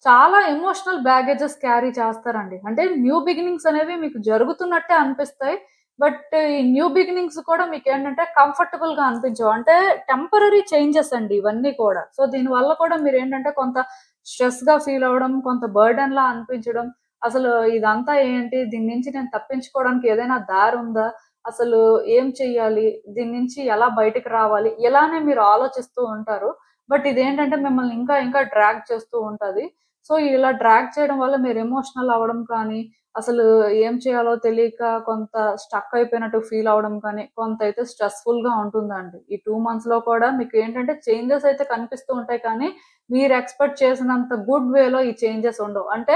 చాలా ఎమోషనల్ బ్యాగేజెస్ క్యారీ చేస్తారండి. అంటే న్యూ బిగినింగ్స్ అనేవి మీకు జరుగుతున్నట్టే అనిపిస్తాయి. బట్ ఈ న్యూ బిగినింగ్స్ కూడా మీకేంటంటే కంఫర్టబుల్‌గా అనిపించవు. అంటే టెంపరరీ చేంజెస్ అండి ఇవన్నీ కూడా. సో, దీనివల్ల కూడా మీరేంటంటే కొంత స్ట్రెస్‌గా ఫీల్ అవ్వడం, కొంత బర్డెన్‌లా అనిపించడం. అసలు ఇదంతా ఏంటి? దీని నుంచి నేను తప్పించుకోవడానికి ఏదైనా దారుందా? అసలు ఏం చెయ్యాలి? దీని నుంచి ఎలా బయటికి రావాలి? ఇలానే మీరు ఆలోచిస్తూ ఉంటారు. బట్ ఇదేంటంటే మిమ్మల్ని ఇంకా ఇంకా డ్రాగ్ చేస్తూ ఉంటది. సో, ఇలా డ్రాగ్ చేయడం వల్ల మీరు ఎమోషనల్ అవ్వడం కానీ, అసలు ఏం చేయాలో తెలియక కొంత స్టక్ అయిపోయినట్టు ఫీల్ అవ్వడం కానీ, కొంత అయితే స్ట్రెస్‌ఫుల్‌గా ఉంటుందండి. ఈ 2 మంత్స్‌లో కూడా మీకేంటంటే చేంజెస్ అయితే కనిపిస్తూ ఉంటాయి కానీ, మీరు ఎక్స్‌పెక్ట్ చేసినంత గుడ్ వేలో ఈ చేంజెస్ ఉండవు. అంటే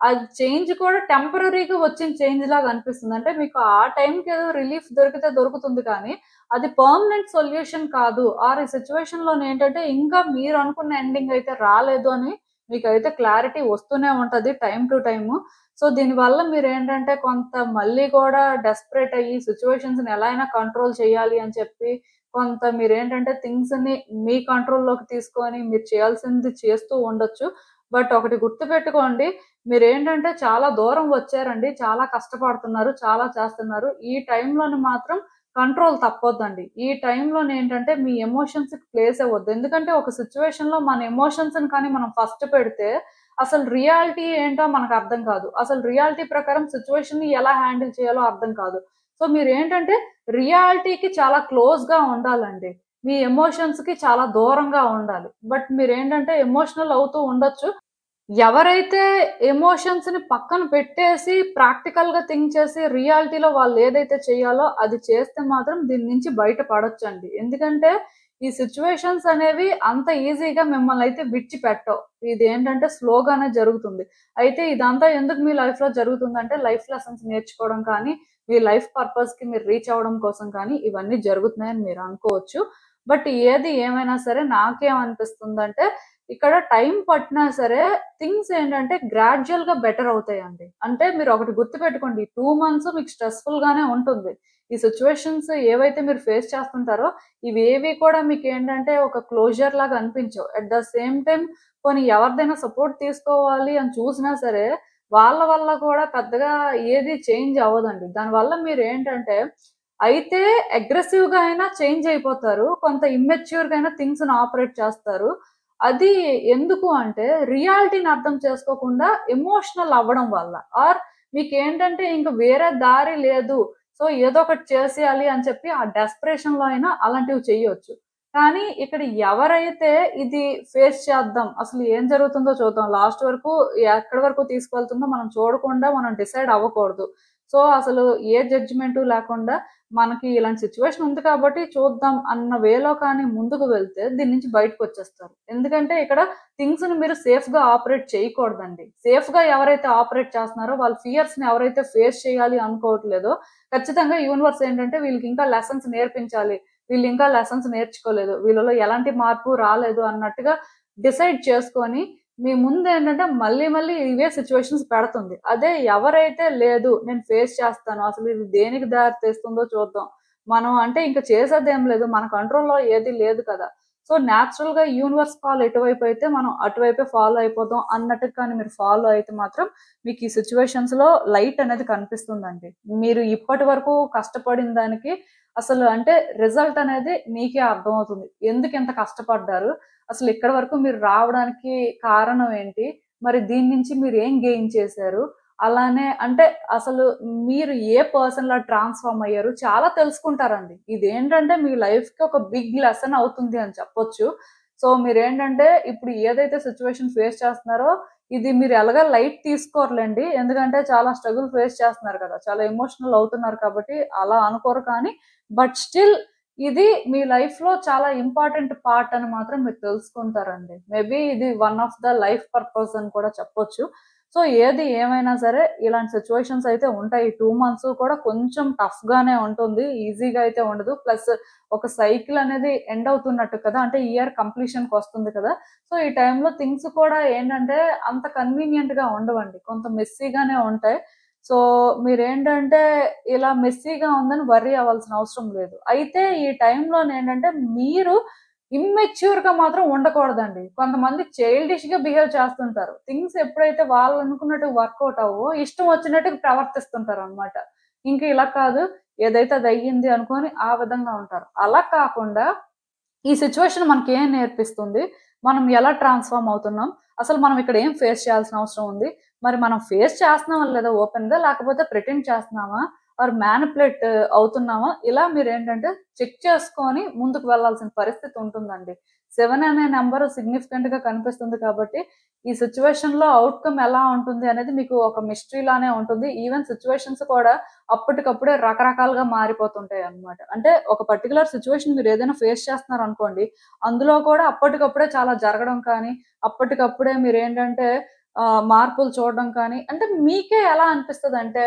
అది చేంజ్ కూడా టెంపరరీగా వచ్చిన చేంజ్ లాగా అనిపిస్తుంది. అంటే మీకు ఆ టైంకి ఏదో రిలీఫ్ దొరికితే దొరుకుతుంది కానీ, అది పర్మనెంట్ సొల్యూషన్ కాదు. ఆర్ ఈ సిట్యుయేషన్‌లోనేంటంటే ఇంకా మీరనుకున్న ఎండింగ్ అయితే రాలేదు అని మీకైతే క్లారిటీ వస్తూనే ఉంటది టైమ్ టు టైము. సో, దీనివల్ల మీరేంటంటే కొంత మళ్ళీ కూడా డెస్పరేట్ అయ్యి సిట్యుయేషన్స్‌ని ఎలా అయినా కంట్రోల్ చేయాలి అని చెప్పి, కొంత మీరేంటంటే థింగ్స్‌ని మీ కంట్రోల్‌లోకి తీసుకొని మీరు చేయాల్సింది చేస్తూ ఉండొచ్చు. బట్ ఒకటి గుర్తుపెట్టుకోండి. మీరేంటంటే చాలా దూరం వచ్చారండి. చాలా కష్టపడుతున్నారు. చాలా చేస్తున్నారు. ఈ టైంలోని మాత్రం కంట్రోల్ తప్పొద్దండి. ఈ టైంలోనేంటంటే మీ ఎమోషన్స్‌కి ప్లేస్ ఇవ్వద్దు. ఎందుకంటే ఒక సిట్యుయేషన్‌లో మన ఎమోషన్స్‌ని కానీ మనం ఫస్ట్ పెడితే అసలు రియాలిటీ ఏంటో మనకర్థం కాదు. అసలు రియాలిటీ ప్రకారం సిట్యుయేషన్‌ని ఎలా హ్యాండిల్ చేయాలో అర్థం కాదు. సో, మీరేంటంటే రియాలిటీకి చాలా క్లోజ్‌గా ఉండాలండి. మీ ఎమోషన్స్‌కి చాలా దూరంగా ఉండాలి. బట్ మీరేంటంటే ఎమోషనల్ అవుతూ ఉండొచ్చు. ఎవరైతే ఎమోషన్స్‌ని పక్కన పెట్టేసి ప్రాక్టికల్‌గా థింక్ చేసి రియాలిటీలో వాళ్ళేదైతే చేయాలో అది చేస్తే మాత్రం దీని నుంచి బయట పడొచ్చండి. ఎందుకంటే ఈ సిట్యుయేషన్స్ అనేవి అంత ఈజీగా మిమ్మల్నయితే విడిచిపెట్టవు. ఇదేంటంటే స్లోగానే జరుగుతుంది. అయితే ఇదంతా ఎందుకు మీ లైఫ్‌లో జరుగుతుందంటే లైఫ్ లెసన్స్ నేర్చుకోవడం కానీ, మీ లైఫ్ పర్పస్‌కి మీరు రీచ్ అవ్వడం కోసం కానీ ఇవన్నీ జరుగుతున్నాయని మీరు అనుకోవచ్చు. బట్ ఏది ఏమైనా సరే నాకేమనిపిస్తుందంటే ఇక్కడ టైం పట్టినా సరే థింగ్స్ ఏంటంటే గ్రాడ్యుయల్‌గా బెటర్ అవుతాయండి. అంటే మీరు ఒకటి గుర్తుపెట్టుకోండి. 2 మంత్స్ మీకు స్ట్రెస్‌ఫుల్ గానే ఉంటుంది. ఈ సిట్యుయేషన్స్ ఏవైతే మీరు ఫేస్ చేస్తుంటారో ఇవేవి కూడా మీకేంటంటే ఒక క్లోజర్ లాగా అనిపించవు. అట్ ద సేమ్ టైమ్ పోనీ ఎవరిదైనా సపోర్ట్ తీసుకోవాలి అని చూసినా సరే వాళ్ళ వల్ల కూడా పెద్దగా ఏది చేంజ్ అవ్వదండి. దానివల్ల మీరేంటంటే అయితే అగ్రెసివ్‌గా అయినా చేంజ్ అయిపోతారు. కొంత ఇమ్మెచ్యూర్‌గా అయినా థింగ్స్‌ని ఆపరేట్ చేస్తారు. అది ఎందుకు అంటే రియాలిటీని అర్థం చేసుకోకుండా ఎమోషనల్ అవ్వడం వల్ల. ఆర్ మీకేంటంటే ఇంక వేరే దారి లేదు. సో, ఏదో ఒకటి చేసేయాలి అని చెప్పి ఆ డెస్పరేషన్‌లో అయినా అలాంటివి చేయొచ్చు. కానీ ఇక్కడ ఎవరైతే ఇది ఫేస్ చేద్దాం. అసలు ఏం జరుగుతుందో చూద్దాం. లాస్ట్ వరకు ఎక్కడి వరకు తీసుకెళ్తుందో మనం చూడకుండా మనం డిసైడ్ అవ్వకూడదు. సో అసలు ఏ జడ్జిమెంట్ లేకుండా మనకి ఇలాంటి సిచ్యువేషన్ ఉంది కాబట్టి చూద్దాం అన్న వేలో కానీ ముందుకు వెళ్తే దీని నుంచి బయటకు వచ్చేస్తారు. ఎందుకంటే ఇక్కడ థింగ్స్ ని మీరు సేఫ్ గా ఆపరేట్ చేయకూడదండి. సేఫ్ గా ఎవరైతే ఆపరేట్ చేస్తున్నారో వాళ్ళ ఫియర్స్ ని ఎవరైతే ఫేస్ చేయాలి అనుకోవట్లేదో ఖచ్చితంగా యూనివర్స్ ఏంటంటే వీళ్ళకి ఇంకా లెసన్స్ నేర్పించాలి, వీళ్ళు ఇంకా లెసన్స్ నేర్చుకోలేదు, వీళ్ళలో ఎలాంటి మార్పు రాలేదు అన్నట్టుగా డిసైడ్ చేసుకొని మీ ముందు ఏంటంటే మళ్ళీ మళ్ళీ ఇవే సిచ్యువేషన్స్ పెడుతుంది. అదే ఎవరైతే లేదు నేను ఫేస్ చేస్తాను, అసలు ఇది దేనికి దారి తీస్తుందో చూద్దాం, మనం అంటే ఇంకా చేసేది ఏం లేదు, మన కంట్రోల్లో ఏది లేదు కదా, సో న్యాచురల్ గా యూనివర్స్ కాల్ ఎటువైపు అయితే మనం అటువైపే ఫాలో అయిపోతాం అన్నట్టు కానీ మీరు ఫాలో అయితే మాత్రం మీకు ఈ సిచ్యువేషన్స్ లో లైట్ అనేది కనిపిస్తుందండి. మీరు ఇప్పటి వరకు కష్టపడిన దానికి అసలు అంటే రిజల్ట్ అనేది మీకే అర్థమవుతుంది. ఎందుకు ఇంత కష్టపడ్డారు, అసలు ఇక్కడ వరకు మీరు రావడానికి కారణం ఏంటి, మరి దీని నుంచి మీరు ఏం గెయిన్ చేశారు, అలానే అంటే అసలు మీరు ఏ పర్సన్ లా ట్రాన్స్ఫార్మ్ అయ్యారు చాలా తెలుసుకుంటారండి. ఇదేంటంటే మీ లైఫ్ కి ఒక బిగ్ లెసన్ అవుతుంది అని చెప్పొచ్చు. సో మీరేంటంటే ఇప్పుడు ఏదైతే సిచ్యువేషన్ ఫేస్ చేస్తున్నారో ఇది మీరు ఎలాగా లైట్ తీసుకోరులేండి, ఎందుకంటే చాలా స్ట్రగుల్ ఫేస్ చేస్తున్నారు కదా, చాలా ఎమోషనల్ అవుతున్నారు కాబట్టి అలా అనుకోరు. కానీ బట్ స్టిల్ ఇది మీ లైఫ్ లో చాలా ఇంపార్టెంట్ పార్ట్ అని మాత్రం మీరు తెలుసుకుంటారండి. మేబీ ఇది one of the life purpose అని కూడా చెప్పొచ్చు. సో ఏది ఏమైనా సరే ఇలాంటి సిచ్యువేషన్స్ అయితే ఉంటాయి. 2 months కూడా కొంచెం టఫ్ గానే ఉంటుంది, ఈజీగా అయితే ఉండదు. ప్లస్ ఒక సైకిల్ అనేది ఎండ్ అవుతున్నట్టు కదా, అంటే ఇయర్ కంప్లీషన్ కి వస్తుంది కదా, సో ఈ టైంలో థింగ్స్ కూడా ఏంటంటే అంత కన్వీనియంట్ గా ఉండవండి, కొంత మెస్సీగానే ఉంటాయి. సో మీరేంటంటే ఇలా మెస్సీగా ఉందని వర్రీ అవ్వాల్సిన అవసరం లేదు. అయితే ఈ టైంలో ఏంటంటే మీరు ఇమ్మెచ్యూర్ గా మాత్రం ఉండకూడదండి. కొంతమంది చైల్డిష్ గా బిహేవ్ చేస్తుంటారు. థింగ్స్ ఎప్పుడైతే వాళ్ళు అనుకున్నట్టు వర్కౌట్ అవ్వో ఇష్టం వచ్చినట్టు ప్రవర్తిస్తుంటారు అనమాట. ఇంకా ఇలా కాదు, ఏదైతే అది అయ్యింది అనుకొని ఆ విధంగా ఉంటారు. అలా కాకుండా ఈ సిచ్యువేషన్ మనకి ఏం నేర్పిస్తుంది, మనం ఎలా ట్రాన్స్ఫార్మ్ అవుతున్నాం, అసలు మనం ఇక్కడ ఏం ఫేస్ చేయాల్సిన అవసరం ఉంది, మరి మనం ఫేస్ చేస్తున్నామా లేదా ఓపెన్ గా, లేకపోతే ప్రిటెండ్ చేస్తున్నామా ఆర్ మ్యానిపులేట్ అవుతున్నామా, ఇలా మీరు ఏంటంటే చెక్ చేసుకొని ముందుకు వెళ్లాల్సిన పరిస్థితి ఉంటుందండి. 7 అనే నెంబర్ సిగ్నిఫికెంట్ గా కనిపిస్తుంది కాబట్టి ఈ సిచ్యువేషన్ లో అవుట్కమ్ ఎలా ఉంటుంది అనేది మీకు ఒక మిస్టరీ లానే ఉంటుంది. ఈవెన్ సిచ్యువేషన్స్ కూడా అప్పటికప్పుడే రకరకాలుగా మారిపోతుంటాయి అన్నమాట. అంటే ఒక పర్టికులర్ సిచ్యువేషన్ మీరు ఏదైనా ఫేస్ చేస్తున్నారు అనుకోండి, అందులో కూడా అప్పటికప్పుడే చాలా జరగడం కానీ, అప్పటికప్పుడే మీరు ఏంటంటే మార్పులు చూడడం కానీ, అంటే మీకే ఎలా అనిపిస్తుంది అంటే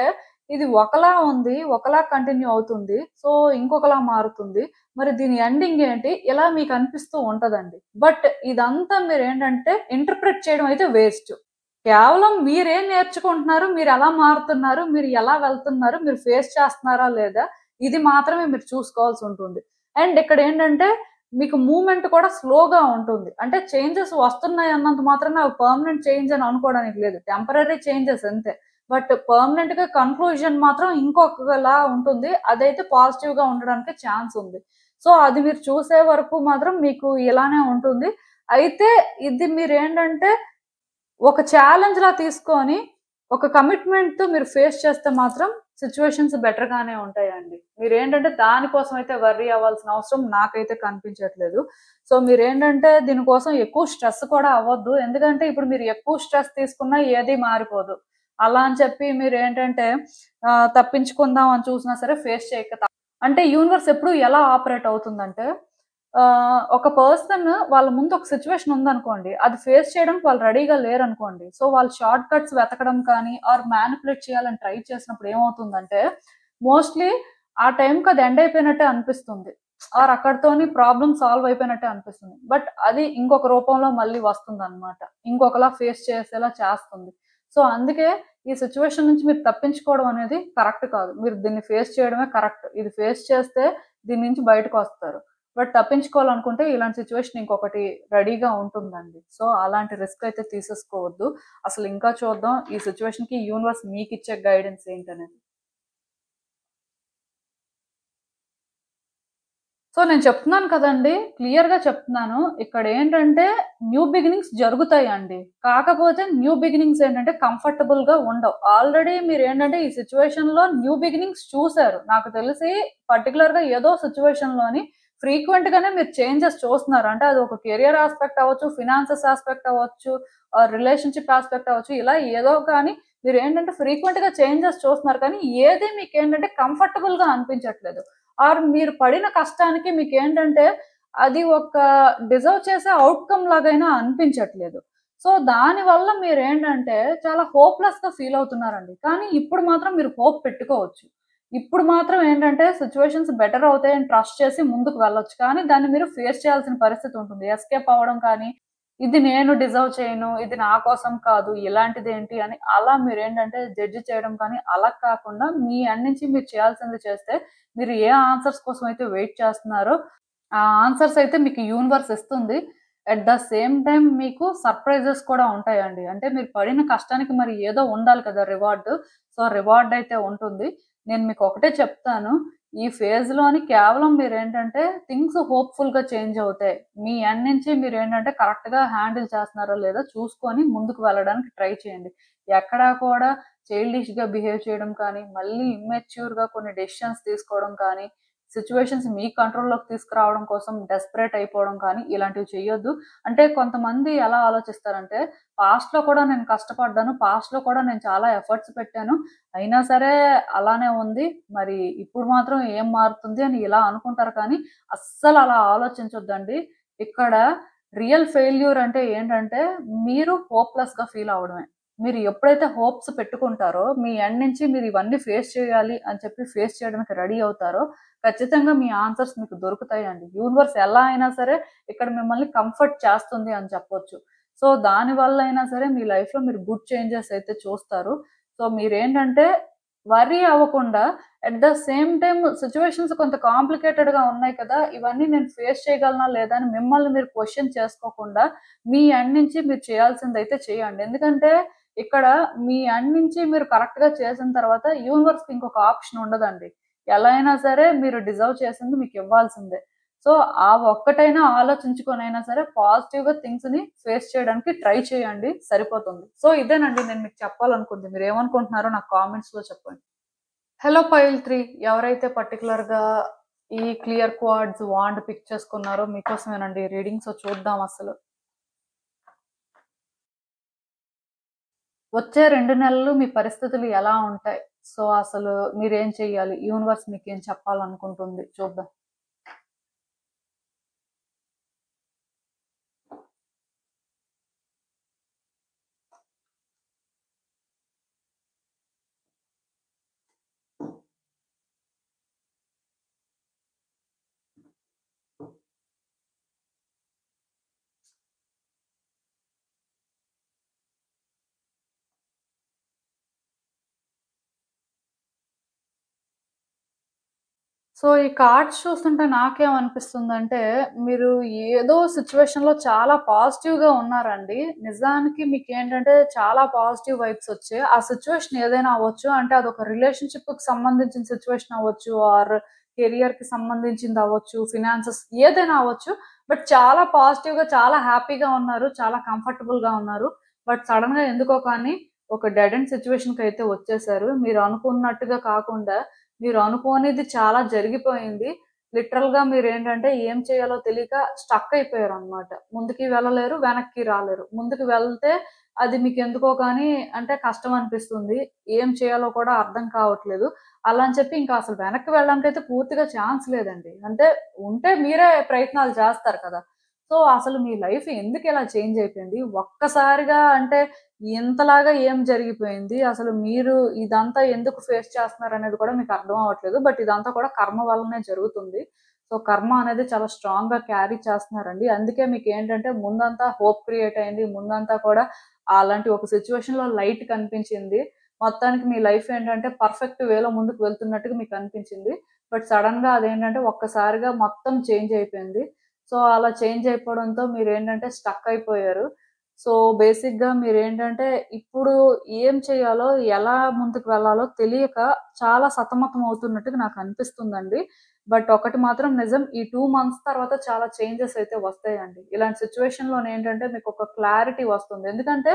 ఇది ఒకలా ఉంది, ఒకలా కంటిన్యూ అవుతుంది, సో ఇంకొకలా మారుతుంది, మరి దీని ఎండింగ్ ఏంటి, ఇలా మీకు అనిపిస్తూ ఉంటదండి. బట్ ఇదంతా మీరు ఏంటంటే ఇంటర్ప్రిట్ చేయడం అయితే వేస్ట్. కేవలం మీరేం నేర్చుకుంటున్నారు, మీరు ఎలా మారుతున్నారు, మీరు ఎలా వెళ్తున్నారు, మీరు ఫేస్ చేస్తున్నారా లేదా, ఇది మాత్రమే మీరు చూసుకోవాల్సి ఉంటుంది. అండ్ ఇక్కడ ఏంటంటే మీకు మూవ్మెంట్ కూడా స్లోగా ఉంటుంది. అంటే చేంజెస్ వస్తున్నాయి అన్నంత మాత్రాన అవి పర్మనెంట్ చేంజ్ అని అనుకోవడానికి లేదు, టెంపరీ చేంజెస్ అంతే. బట్ పర్మనెంట్ గా కన్క్లూజన్ మాత్రం ఇంకొకలా ఉంటుంది, అదైతే పాజిటివ్ గా ఉండడానికి ఛాన్స్ ఉంది. సో అది మీరు చూసే వరకు మాత్రం మీకు ఇలానే ఉంటుంది. అయితే ఇది మీరు ఏంటంటే ఒక ఛాలెంజ్ లా తీసుకొని ఒక కమిట్మెంట్ తో మీరు ఫేస్ చేస్తే మాత్రం సిచ్యువేషన్స్ బెటర్ గానే ఉంటాయండి. మీరు ఏంటంటే దానికోసం అయితే వర్రీ అవ్వాల్సిన అవసరం నాకైతే కనిపించట్లేదు. సో మీరు ఏంటంటే దీనికోసం ఎక్కువ స్ట్రెస్ కూడా అవ్వద్దు, ఎందుకంటే ఇప్పుడు మీరు ఎక్కువ స్ట్రెస్ తీసుకున్నా ఏది మారిపోదు. అలా అని చెప్పి మీరు ఏంటంటే తప్పించుకుందాం అని చూసినా సరే ఫేస్ చేయక అంటే యూనివర్స్ ఎప్పుడు ఎలా ఆపరేట్ అవుతుందంటే ఒక పర్సన్ వాళ్ళ ముందు ఒక సిచ్యువేషన్ ఉందనుకోండి, అది ఫేస్ చేయడానికి వాళ్ళు రెడీగా లేరు అనుకోండి, సో వాళ్ళు షార్ట్ కట్స్ వెతకడం కానీ ఆర్ మ్యానిపులేట్ చేయాలని ట్రై చేసినప్పుడు ఏమవుతుందంటే మోస్ట్లీ ఆ టైంకి అది ఎండ్ అయిపోయినట్టే అనిపిస్తుంది, ఆర్ అక్కడితోని ప్రాబ్లమ్ సాల్వ్ అయిపోయినట్టే అనిపిస్తుంది. బట్ అది ఇంకొక రూపంలో మళ్ళీ వస్తుంది అనమాట, ఇంకొకలా ఫేస్ చేసేలా చేస్తుంది. సో అందుకే ఈ సిచ్యువేషన్ నుంచి మీరు తప్పించుకోవడం అనేది కరెక్ట్ కాదు, మీరు దీన్ని ఫేస్ చేయడమే కరెక్ట్. ఇది ఫేస్ చేస్తే దీని నుంచి బయటకు వస్తారు. బట్ తప్పించుకోవాలనుకుంటే ఇలాంటి సిచ్యువేషన్ ఇంకొకటి రెడీగా ఉంటుందండి. సో అలాంటి రిస్క్ అయితే తీసేసుకోవద్దు. అసలు ఇంకా చూద్దాం ఈ సిచ్యువేషన్ కి యూనివర్స్ మీకు ఇచ్చే గైడెన్స్ ఏంటనేది. సో నేను చెప్తున్నాను కదండి, క్లియర్ గా చెప్తున్నాను, ఇక్కడ ఏంటంటే న్యూ బిగినింగ్స్ జరుగుతాయి అండి. కాకపోతే న్యూ బిగినింగ్స్ ఏంటంటే కంఫర్టబుల్ గా ఉండవు. ఆల్రెడీ మీరు ఏంటంటే ఈ సిచ్యువేషన్ లో న్యూ బిగినింగ్స్ చూసారు, నాకు తెలిసి పర్టికులర్ గా ఏదో సిచ్యువేషన్ లోని ఫ్రీక్వెంట్ గానే మీరు చేంజెస్ చూస్తున్నారు. అంటే అది ఒక కెరియర్ ఆస్పెక్ట్ అవ్వచ్చు, ఫినాన్సెస్ ఆస్పెక్ట్ అవ్వచ్చు, రిలేషన్షిప్ ఆస్పెక్ట్ అవ్వచ్చు, ఇలా ఏదో కానీ మీరు ఏంటంటే ఫ్రీక్వెంట్ గా చేంజెస్ చూస్తున్నారు, కానీ ఏది మీకు ఏంటంటే కంఫర్టబుల్ గా అనిపించట్లేదు. ఆర్ మీరు పడిన కష్టానికి మీకు ఏంటంటే అది ఒక డిజర్వ్ చేసే అవుట్కమ్ లాగైనా అనిపించట్లేదు. సో దానివల్ల మీరేంటంటే చాలా హోప్‌లెస్‌గా ఫీల్ అవుతున్నారండి. కానీ ఇప్పుడు మాత్రం మీరు హోప్ పెట్టుకోవచ్చు. ఇప్పుడు మాత్రం ఏంటంటే సిట్యుయేషన్స్ బెటర్ అవుతాయని ట్రస్ట్ చేసి ముందుకు వెళ్ళొచ్చు. కానీ దాన్ని మీరు ఫేస్ చేయాల్సిన పరిస్థితి ఉంటుంది. ఎస్కేప్ అవ్వడం కానీ, ఇది నేను డిజర్వ్ చేయను, ఇది నా కోసం కాదు, ఇలాంటిదేంటి అని అలా మీరేంటంటే జడ్జ్ చేయడం కానీ, అలా కాకుండా మీ ఎండ్ నుంచి మీరు చేయాల్సింది చేస్తే, మీరు ఏ ఆన్సర్స్ కోసం అయితే వెయిట్ చేస్తున్నారో, ఆ ఆన్సర్స్ అయితే మీకు యూనివర్స్ ఇస్తుంది. అట్ ద సేమ్ టైమ్ మీకు సర్ప్రైజెస్ కూడా ఉంటాయండి. అంటే మీరు పడిన కష్టానికి మరి ఏదో ఉండాలి కదా రివార్డ్. సో రివార్డ్ అయితే ఉంటుంది. నేను మీకు ఒకటే చెప్తాను. ఈ ఫేజ్‌లోని కేవలం మీరేంటంటే థింగ్స్ హోప్‌ఫుల్‌గా చేంజ్ అవుతాయి. మీ ఎండ్ నుంచి మీరేంటంటే కరెక్ట్‌గా హ్యాండిల్ చేస్తున్నారో లేదో చూసుకొని ముందుకు వెళ్ళడానికి ట్రై చేయండి. ఎక్కడా కూడా చైల్డిష్‌గా బిహేవ్ చేయడం కానీ, మళ్ళీ ఇమ్మెచ్యూర్‌గా కొన్ని డెసిషన్స్ తీసుకోవడం కానీ, సిట్యుయేషన్స్ మీ కంట్రోల్‌లోకి తీసుకురావడం కోసం డెస్పరేట్ అయిపోవడం కానీ ఇలాంటివి చేయొద్దు. అంటే కొంతమంది ఎలా ఆలోచిస్తారంటే, పాస్ట్‌లో కూడా నేను కష్టపడ్డాను. పాస్ట్‌లో కూడా నేను చాలా ఎఫర్ట్స్ పెట్టాను. అయినా సరే అలానే ఉంది. మరి ఇప్పుడు మాత్రం ఏం మారుతుంది అని ఇలా అనుకుంటారు, కానీ అస్సలు అలా ఆలోచించొద్దండి. ఇక్కడ రియల్ ఫెయిల్యూర్ అంటే ఏంటంటే మీరు హోప్‌లెస్‌గా ఫీల్ అవ్వడమే. మీరు ఎప్పుడైతే హోప్స్ పెట్టుకుంటారో మీ ఎండ్ నుంచి మీరు ఇవన్నీ ఫేస్ చేయాలి అని చెప్పి ఫేస్ చేయడానికి రెడీ అవుతారో ఖచ్చితంగా మీ ఆన్సర్స్ మీకు దొరుకుతాయండి. యూనివర్స్ ఎలా అయినా సరే ఇక్కడ మిమ్మల్ని కంఫర్ట్ చేస్తుంది అని చెప్పొచ్చు. సో దానివల్ల అయినా సరే మీ లైఫ్‌లో మీరు గుడ్ చేంజెస్ అయితే చూస్తారు. సో మీరేంటంటే వర్రీ అవ్వకుండా at the same time situations కొంత కాంప్లికేటెడ్‌గా ఉన్నాయి కదా! ఇవన్నీ నేను ఫేస్ చేయగలనా లేదా అని మిమ్మల్ని మీరు క్వెషన్ చేసుకోకుండా మీ ఎండ్ నుంచి మీరు చేయాల్సిందైతే చేయండి. ఎందుకంటే ఇక్కడ మీ ఎండ్ నుంచి మీరు కరెక్ట్‌గా చేసిన తర్వాత యూనివర్స్‌కి ఇంకొక ఆప్షన్ ఉండదండి. ఎలా అయినా సరే మీరు డిజర్వ్ చేసింది మీకు ఇవ్వాల్సిందే. సో, ఆ ఒక్కటైనా ఆలోచించుకొనైనా సరే పాజిటివ్‌గా థింగ్స్‌ని ఫేస్ చేయడానికి ట్రై చేయండి. సరిపోతుంది. సో, ఇదేనండి నేను మీకు చెప్పాలనుకుంది. మీరేమనుకుంటున్నారో నాకు కామెంట్స్‌లో చెప్పండి. హలో పైల్ 3 ఎవరైతే పర్టిక్యులర్‌గా ఈ క్లియర్ క్వార్ట్జ్ వాండ్ పిక్ చేసుకున్నారో మీకోసమేనండి రీడింగ్. సో, చూద్దాం అసలు. వచ్చే 2 నెలలు మీ పరిస్థితులు ఎలా ఉంటాయి? సో, అసలు మీరేం చెయ్యాలి? యూనివర్స్ మీకేం చెప్పాలనుకుంటుంది? చూద్దాం. సో, ఈ కార్డ్స్ చూస్తుంటే నాకేమనిపిస్తుందంటే, మీరు ఏదో సిట్యుయేషన్‌లో చాలా పాజిటివ్‌గా ఉన్నారండి. నిజానికి మీకేంటంటే చాలా పాజిటివ్ వైబ్స్ వచ్చాయి. ఆ సిట్యుయేషన్ ఏదైనా అవ్వచ్చు. అంటే అదొక రిలేషన్‌షిప్‌కి సంబంధించిన సిట్యుయేషన్ అవ్వచ్చు, ఆర్ కెరియర్‌కి సంబంధించింది అవ్వచ్చు, ఫినాన్సెస్ ఏదైనా అవ్వచ్చు. బట్ చాలా పాజిటివ్‌గా, చాలా హ్యాపీగా ఉన్నారు. చాలా కంఫర్టబుల్‌గా ఉన్నారు. బట్ సడెన్‌గా ఎందుకో కానీ ఒక డెడ్ ఎండ్ సిట్యుయేషన్‌కైతే వచ్చేసారు. మీరు అనుకున్నట్టుగా కాకుండా మీరు అనుకోనిది చాలా జరిగిపోయింది. లిటరల్‌గా మీరేంటంటే ఏం చేయాలో తెలియక స్టక్ అయిపోయారనమాట. ముందుకి వెళ్ళలేరు, వెనక్కి రాలేరు. ముందుకు వెళ్తే అది మీకెందుకో కానీ అంటే కష్టం అనిపిస్తుంది. ఏం చేయాలో కూడా అర్థం కావట్లేదు. అలా అని చెప్పి ఇంకా అసలు వెనక్కి వెళ్ళడానికైతే పూర్తిగా ఛాన్స్ లేదండి. అంటే ఉంటే మీరే ప్రయత్నాలు చేస్తారు కదా! సో, అసలు మీ లైఫ్ ఎందుకిలా చేంజ్ అయిపోయింది? ఒక్కసారిగా అంటే ఇంతలాగా ఏం జరిగిపోయింది? అసలు మీరు ఇదంతా ఎందుకు ఫేస్ చేస్తున్నారనేది కూడా మీకు అర్థం అవ్వట్లేదు. బట్ ఇదంతా కూడా కర్మ వల్లనే జరుగుతుంది. సో, కర్మ అనేది చాలా స్ట్రాంగ్‌గా క్యారీ చేస్తున్నారండి. అందుకే మీకేంటంటే ముందంతా హోప్ క్రియేట్ అయింది. ముందంతా కూడా అలాంటి ఒక సిట్యుయేషన్‌లో లైట్ కనిపించింది. మొత్తానికి మీ లైఫ్ ఏంటంటే పర్ఫెక్ట్ వేలో ముందుకు వెళ్తున్నట్టుగా మీకనిపించింది. బట్ సడెన్‌గా అదేంటంటే ఒక్కసారిగా మొత్తం చేంజ్ అయిపోయింది. సో, అలా చేంజ్ అయిపోవడంతో మీరేంటంటే స్టక్ అయిపోయారు. సో, బేసిక్‌గా మీరేంటంటే ఇప్పుడు ఏం చేయాలో, ఎలా ముందుకు వెళ్ళాలో తెలియక చాలా సతమతం అవుతున్నట్టుగా నాకనిపిస్తుందండి. బట్ ఒకటి మాత్రం నిజం. ఈ 2 మంత్స్ తర్వాత చాలా చేంజెస్ అయితే వస్తాయండి. ఇలాంటి సిట్యుయేషన్‌లోనేంటంటే మీకొక క్లారిటీ వస్తుంది. ఎందుకంటే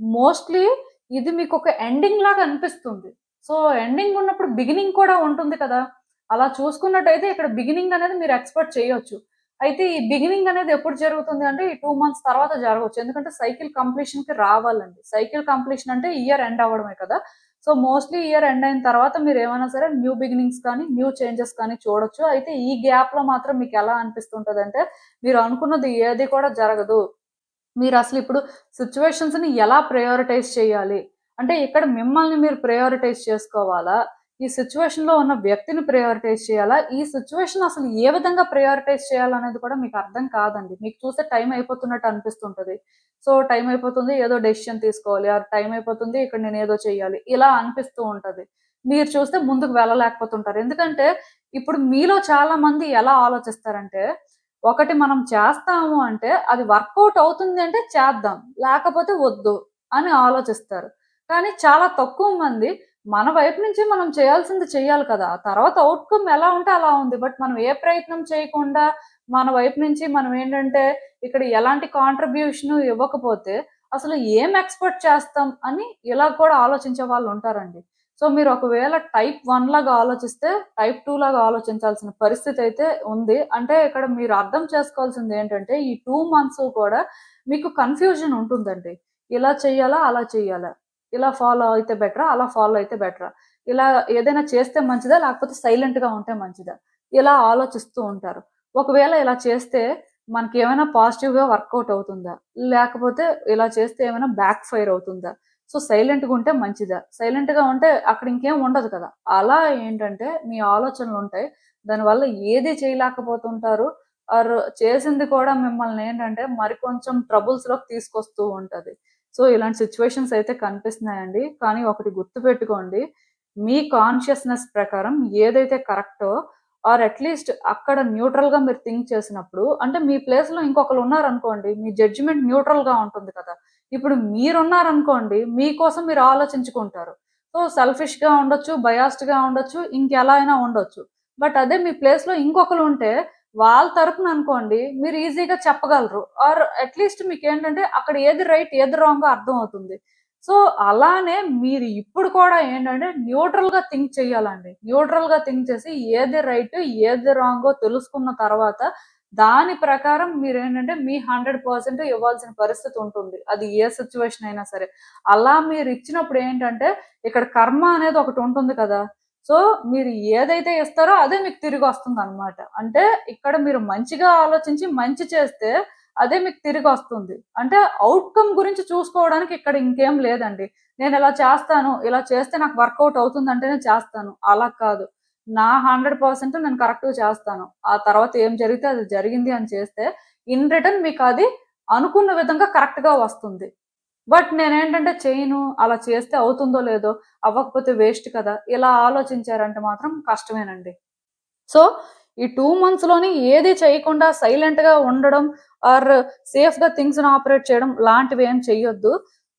మోస్ట్‌లీ ఇది మీకొక ఎండింగ్ లాగా అనిపిస్తుంది. సో, ఎండింగ్ ఉన్నప్పుడు బిగినింగ్ కూడా ఉంటుంది కదా! అలా చూసుకున్నట్టయితే ఇక్కడ బిగినింగ్ అనేది మీరు ఎక్స్‌పెక్ట్ చేయొచ్చు. అయితే ఈ బిగినింగ్ అనేది ఎప్పుడు జరుగుతుంది అంటే ఈ 2 మంత్స్ తర్వాత జరగవచ్చు. ఎందుకంటే సైకిల్ కంప్లీషన్‌కి రావాలండి. సైకిల్ కంప్లీషన్ అంటే ఇయర్ ఎండ్ అవ్వడమే కదా! సో, మోస్ట్‌లీ ఇయర్ ఎండ్ అయిన తర్వాత మీరేమైనా సరే న్యూ బిగినింగ్స్ కానీ, న్యూ చేంజెస్ కానీ చూడొచ్చు. అయితే ఈ గ్యాప్‌లో మాత్రం మీకెలా అనిపిస్తుంటదంటే, మీరు అనుకున్నది ఏది కూడా జరగదు. మీరసలు ఇప్పుడు సిట్యుయేషన్స్‌ని ఎలా ప్రయారిటైజ్ చేయాలి? అంటే ఇక్కడ మిమ్మల్ని మీరు ప్రయారిటైజ్ చేసుకోవాలా? ఈ సిట్యుయేషన్‌లో ఉన్న వ్యక్తిని ప్రయారిటైజ్ చేయాలా? ఈ సిట్యుయేషన్ అసలు ఏ విధంగా ప్రయారిటైజ్ చేయాలనేది కూడా మీకు అర్థం కాదండి. మీకు చూస్తే టైం అయిపోతున్నట్టు అనిపిస్తుంటది. సో, టైం అయిపోతుంది ఏదో డెసిషన్ తీసుకోవాలి. ఆర్ టైం అయిపోతుంది ఇక్కడ నేనేదో చేయాలి. ఇలా అనిపిస్తూ ఉంటది. మీరు చూస్తే ముందుకు వెళ్ళలేకపోతుంటారు. ఎందుకంటే ఇప్పుడు మీలో చాలా మంది ఎలా ఆలోచిస్తారంటే ఒకటి మనం చేస్తాము అంటే అది వర్కౌట్ అవుతుంది అంటే చేద్దాం. లేకపోతే వద్దు అని ఆలోచిస్తారు. కానీ చాలా తక్కువ మంది మన వైపు నుంచి మనం చేయాల్సింది చెయ్యాలి కదా! తర్వాత ఔట్‌కమ్ ఎలా ఉంటే అలా ఉంది. బట్ మనం ఏ ప్రయత్నం చేయకుండా మన వైపు నుంచి మనం ఏంటంటే ఇక్కడ ఎలాంటి కాంట్రిబ్యూషన్ ఇవ్వకపోతే అసలు ఏం ఎక్స్‌పెక్ట్ చేస్తాం అని ఇలా కూడా ఆలోచించే వాళ్ళు ఉంటారండి. సో, మీరు ఒకవేళ టైప్ 1 లాగా ఆలోచిస్తే, టైప్ 2 లాగా ఆలోచించాల్సిన పరిస్థితయితే ఉంది. అంటే ఇక్కడ మీరు అర్థం చేసుకోవాల్సిందేంటంటే, ఈ 2 మంత్స్ కూడా మీకు కన్‌ఫ్యూజన్ ఉంటుందండి. ఇలా చెయ్యాలా? అలా చెయ్యాలా? ఇలా ఫాలో అయితే బెటరా? అలా ఫాలో అయితే బెటరా? ఇలా ఏదైనా చేస్తే మంచిదా? లేకపోతే సైలెంట్‌గా ఉంటే మంచిదా? ఇలా ఆలోచిస్తూ ఉంటారు. ఒకవేళ ఇలా చేస్తే మనకేమైనా పాజిటివ్‌గా వర్కౌట్ అవుతుందా? లేకపోతే ఇలా చేస్తే ఏమైనా బ్యాక్ ఫైర్ అవుతుందా? సో, సైలెంట్‌గా ఉంటే మంచిదా? సైలెంట్‌గా ఉంటే అక్కడ ఇంకేం ఉండదు కదా! అలా ఏంటంటే మీ ఆలోచనలుంటాయి. దానివల్ల ఏది చేయలేకపోతుంటారు. ఆర్ చేసింది కూడా మిమ్మల్ని ఏంటంటే మరికొంచెం ట్రబుల్స్‌లోకి తీసుకొస్తూ ఉంటది. సో, ఇలాంటి సిట్యుయేషన్స్ అయితే కనిపిస్తున్నాయండి. కానీ ఒకటి గుర్తుపెట్టుకోండి. మీ కాన్షియస్‌నెస్ ప్రకారం ఏదైతే కరెక్టో ఆర్ అట్‌లీస్ట్ అక్కడ న్యూట్రల్‌గా మీరు థింక్ చేసినప్పుడు అంటే మీ ప్లేస్‌లో ఇంకొకళ్ళు ఉన్నారనుకోండి. మీ జడ్జిమెంట్ న్యూట్రల్‌గా ఉంటుంది కదా! ఇప్పుడు మీరున్నారనుకోండి, మీకోసం మీరు ఆలోచించుకుంటారు. సో, సెల్ఫిష్‌గా ఉండొచ్చు, బయాస్డ్‌గా ఉండొచ్చు, ఇంకెలా అయినా ఉండొచ్చు. బట్ అదే మీ ప్లేస్‌లో ఇంకొకలుంటే, వాళ్ళ తరపున అనుకోండి, మీరు ఈజీగా చెప్పగలరు. ఆర్ అట్‌లీస్ట్ మీకేంటంటే, అక్కడ ఏది రైట్, ఏది రాంగో అర్థమవుతుంది. సో, అలానే మీరు ఇప్పుడు కూడా ఏంటంటే, న్యూట్రల్‌గా థింక్ చేయాలండి. న్యూట్రల్‌గా థింక్ చేసి, ఏది రైట్, ఏది రాంగో తెలుసుకున్న తర్వాత దాని ప్రకారం మీరేంటంటే మీ 100% ఇవ్వాల్సిన పరిస్థితి ఉంటుంది. అది ఏ సిట్యుయేషన్ అయినా సరే. అలా మీరిచ్చినప్పుడు ఏంటంటే, ఇక్కడ కర్మ అనేది ఒకటి ఉంటుంది కదా! సో, మీరు ఏదైతే ఇస్తారో అదే మీకు తిరిగొస్తుందనమాట. అంటే ఇక్కడ మీరు మంచిగా ఆలోచించి మంచి చేస్తే అదే మీకు తిరిగొస్తుంది. అంటే ఔట్‌కమ్ గురించి చూసుకోవడానికి ఇక్కడ ఇంకేం లేదండి. నేనిలా చేస్తాను, ఇలా చేస్తే నాకు వర్కౌట్ అవుతుందంటేనే చేస్తాను. అలా కాదు. నా 100% నేను కరెక్ట్‌గా చేస్తాను. ఆ తర్వాత ఏం జరిగితే అది జరిగింది అని చేస్తే, ఇన్ రిటర్న్ మీకది అనుకున్న విధంగా కరెక్ట్‌గా వస్తుంది. బట్ నేనేంటంటే చేయను, అలా చేస్తే అవుతుందో లేదో, అవ్వకపోతే వేస్ట్ కదా! ఇలా ఆలోచించారంటే మాత్రం కష్టమేనండి. సో, ఈ 2 మంత్స్‌లోని ఏది చేయకుండా సైలెంట్‌గా ఉండడం ఆర్ సేఫ్‌గా థింగ్స్‌ని ఆపరేట్ చేయడం లాంటివేం చెయ్యొద్దు.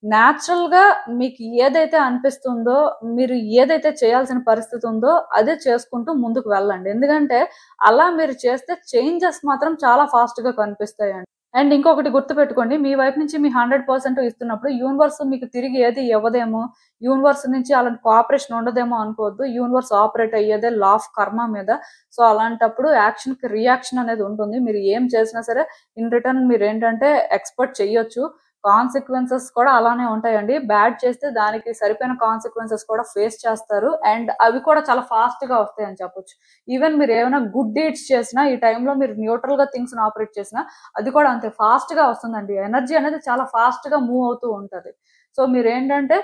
నేచురల్‌గా మీకు ఏదైతే అనిపిస్తుందో, మీరు ఏదైతే చేయాల్సిన పరిస్థితి ఉందో, అదే చేసుకుంటూ ముందుకు వెళ్ళండి. ఎందుకంటే, అలా మీరు చేస్తే చేంజెస్ మాత్రం చాలా ఫాస్ట్‌గా కనిపిస్తాయండి. అండ్ ఇంకొకటి గుర్తుపెట్టుకోండి. మీ వైపు నుంచి మీ 100% ఇస్తున్నప్పుడు యూనివర్స్ మీకు తిరిగి ఏది ఇవ్వదేమో, యూనివర్స్ నుంచి అలాంటి కోఆపరేషన్ ఉండదేమో అనుకోవద్దు. యూనివర్స్ ఆపరేట్ అయ్యేదే లా ఆఫ్ కర్మ మీద. సో, అలాంటప్పుడు యాక్షన్‌కి రియాక్షన్ అనేది ఉంటుంది. మీరు ఏం చేసినా సరే ఇన్ రిటర్న్ మీరేంటంటే ఎక్స్‌పెక్ట్ చెయ్యొచ్చు. కాన్సిక్వెన్సెస్ కూడా అలానే ఉంటాయండి. బ్యాడ్ చేస్తే దానికి సరిపోయిన కాన్సిక్వెన్సెస్ కూడా ఫేస్ చేస్తారు. అండ్ అవి కూడా చాలా ఫాస్ట్‌గా వస్తాయని చెప్పొచ్చు. ఈవెన్ మీరేమైనా గుడ్ డీడ్స్ చేసినా, ఈ టైంలో మీరు న్యూట్రల్‌గా థింగ్స్‌ని ఆపరేట్ చేసినా, అది కూడా అంతే ఫాస్ట్‌గా వస్తుందండి. ఎనర్జీ అనేది చాలా ఫాస్ట్‌గా మూవ్ అవుతూ ఉంటది. సో, మీరేంటంటే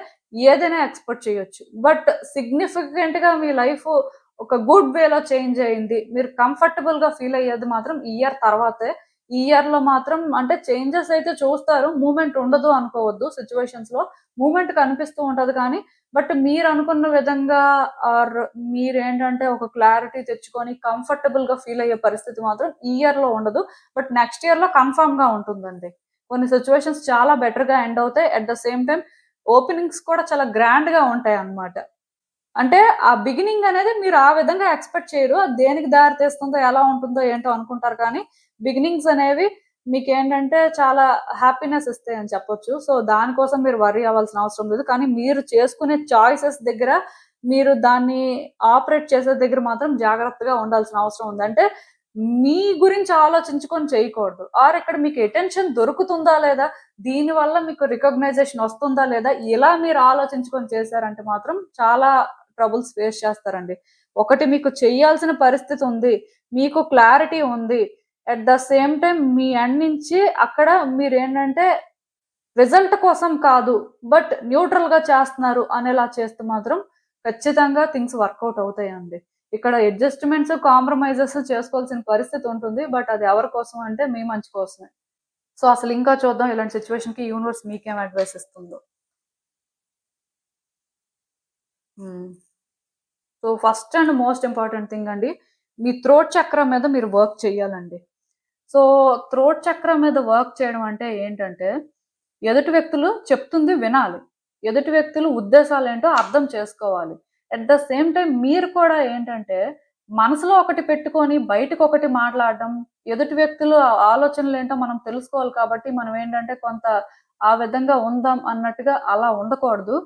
ఏదైనా ఎక్స్‌పెక్ట్ చేయొచ్చు. బట్ సిగ్నిఫికెంట్‌గా మీ లైఫ్ ఒక గుడ్ వేలో చేంజ్ అయింది. మీరు కంఫర్టబుల్‌గా ఫీల్ అయ్యేది మాత్రం ఈ ఇయర్ తర్వాతే. ఈ ఇయర్‌లో మాత్రం అంటే చేంజెస్ అయితే చూస్తారు. మూవ్‌మెంట్ ఉండదు అనుకోవద్దు సిట్యుయేషన్స్‌లో. మూవ్‌మెంట్ కనిపిస్తూ ఉంటది కానీ, బట్ మీరనుకున్న విధంగా ఆర్ మీరేంటంటే ఒక క్లారిటీ తెచ్చుకొని కంఫర్టబుల్‌గా ఫీల్ అయ్యే పరిస్థితి మాత్రం ఈ ఇయర్‌లో ఉండదు. బట్ నెక్స్ట్ ఇయర్‌లో కన్ఫర్మ్‌గా ఉంటుందండి. కొన్ని సిట్యుయేషన్స్ చాలా బెటర్‌గా ఎండ్ అవుతాయి. At the same time openings కూడా చాలా గ్రాండ్‌గా ఉంటాయన్నమాట. అంటే ఆ బిగినింగ్ అనేది మీరు ఆ విధంగా ఎక్స్‌పెక్ట్ చేయరు. అది దేనికి దారి తీస్తుందో, ఎలా ఉంటుందో ఏంటో అనుకుంటారు కానీ, బిగినింగ్స్ అనేవి మీకేంటంటే చాలా హ్యాపీనెస్ ఇస్తాయని చెప్పొచ్చు. సో, దానికోసం మీరు వర్రీ అవ్వాల్సిన అవసరం లేదు. కానీ మీరు చేసుకునే చాయిసెస్ దగ్గర, మీరు దాన్ని ఆపరేట్ చేసే దగ్గర మాత్రం జాగ్రత్తగా ఉండాల్సిన అవసరం ఉంది. అంటే మీ గురించి ఆలోచించుకొని చేయకూడదు. ఆర్ ఇక్కడ మీకు అటెన్షన్ దొరుకుతుందా లేదా? దీనివల్ల మీకు రికగ్నైజేషన్ వస్తుందా లేదా? ఇలా మీరు ఆలోచించుకొని చేశారంటే మాత్రం చాలా ట్రబుల్స్ ఫేస్ చేస్తారండి. ఒకటి మీకు చేయాల్సిన పరిస్థితి ఉంది. మీకు క్లారిటీ ఉంది. At the same time me end నుంచి అక్కడ మీరేంటంటే రిజల్ట్ కోసం కాదు, బట్ న్యూట్రల్‌గా చేస్తున్నారు అనేలా చేస్తే మాత్రం ఖచ్చితంగా థింగ్స్ వర్కౌట్ అవుతాయండి. ఇక్కడ అడ్జస్ట్‌మెంట్స్, కాంప్రమైజెస్ చేసుకోవాల్సిన పరిస్థితి ఉంటుంది. బట్ అది ఎవరి కోసం అంటే మీ మంచి కోసమే. సో, అసలు ఇంకా చూద్దాం ఇలాంటి సిట్యుయేషన్‌కి యూనివర్స్ మీకేం అడ్వైస్ ఇస్తుందో. హ్మ్. So, first and most important thing అండి. మీ థ్రోట్ చక్ర మీద మీరు వర్క్ చేయాలండి. సో, థ్రోట్ చక్ర మీద వర్క్ చేయడం అంటే ఏంటంటే, ఎదుటి వ్యక్తులు చెప్తుంది వినాలి. ఎదుటి వ్యక్తుల ఉద్దేశాలేంటో అర్థం చేసుకోవాలి. అట్ ద సేమ్ టైమ్ మీరు కూడా ఏంటంటే, మనసులో ఒకటి పెట్టుకొని బయటకొకటి మాట్లాడడం, ఎదుటి వ్యక్తుల ఆలోచనలేంటో మనం తెలుసుకోవాలి కాబట్టి, మనం ఏంటంటే కొంత ఆ విధంగా ఉందాం అన్నట్టుగా అలా ఉండకూడదు.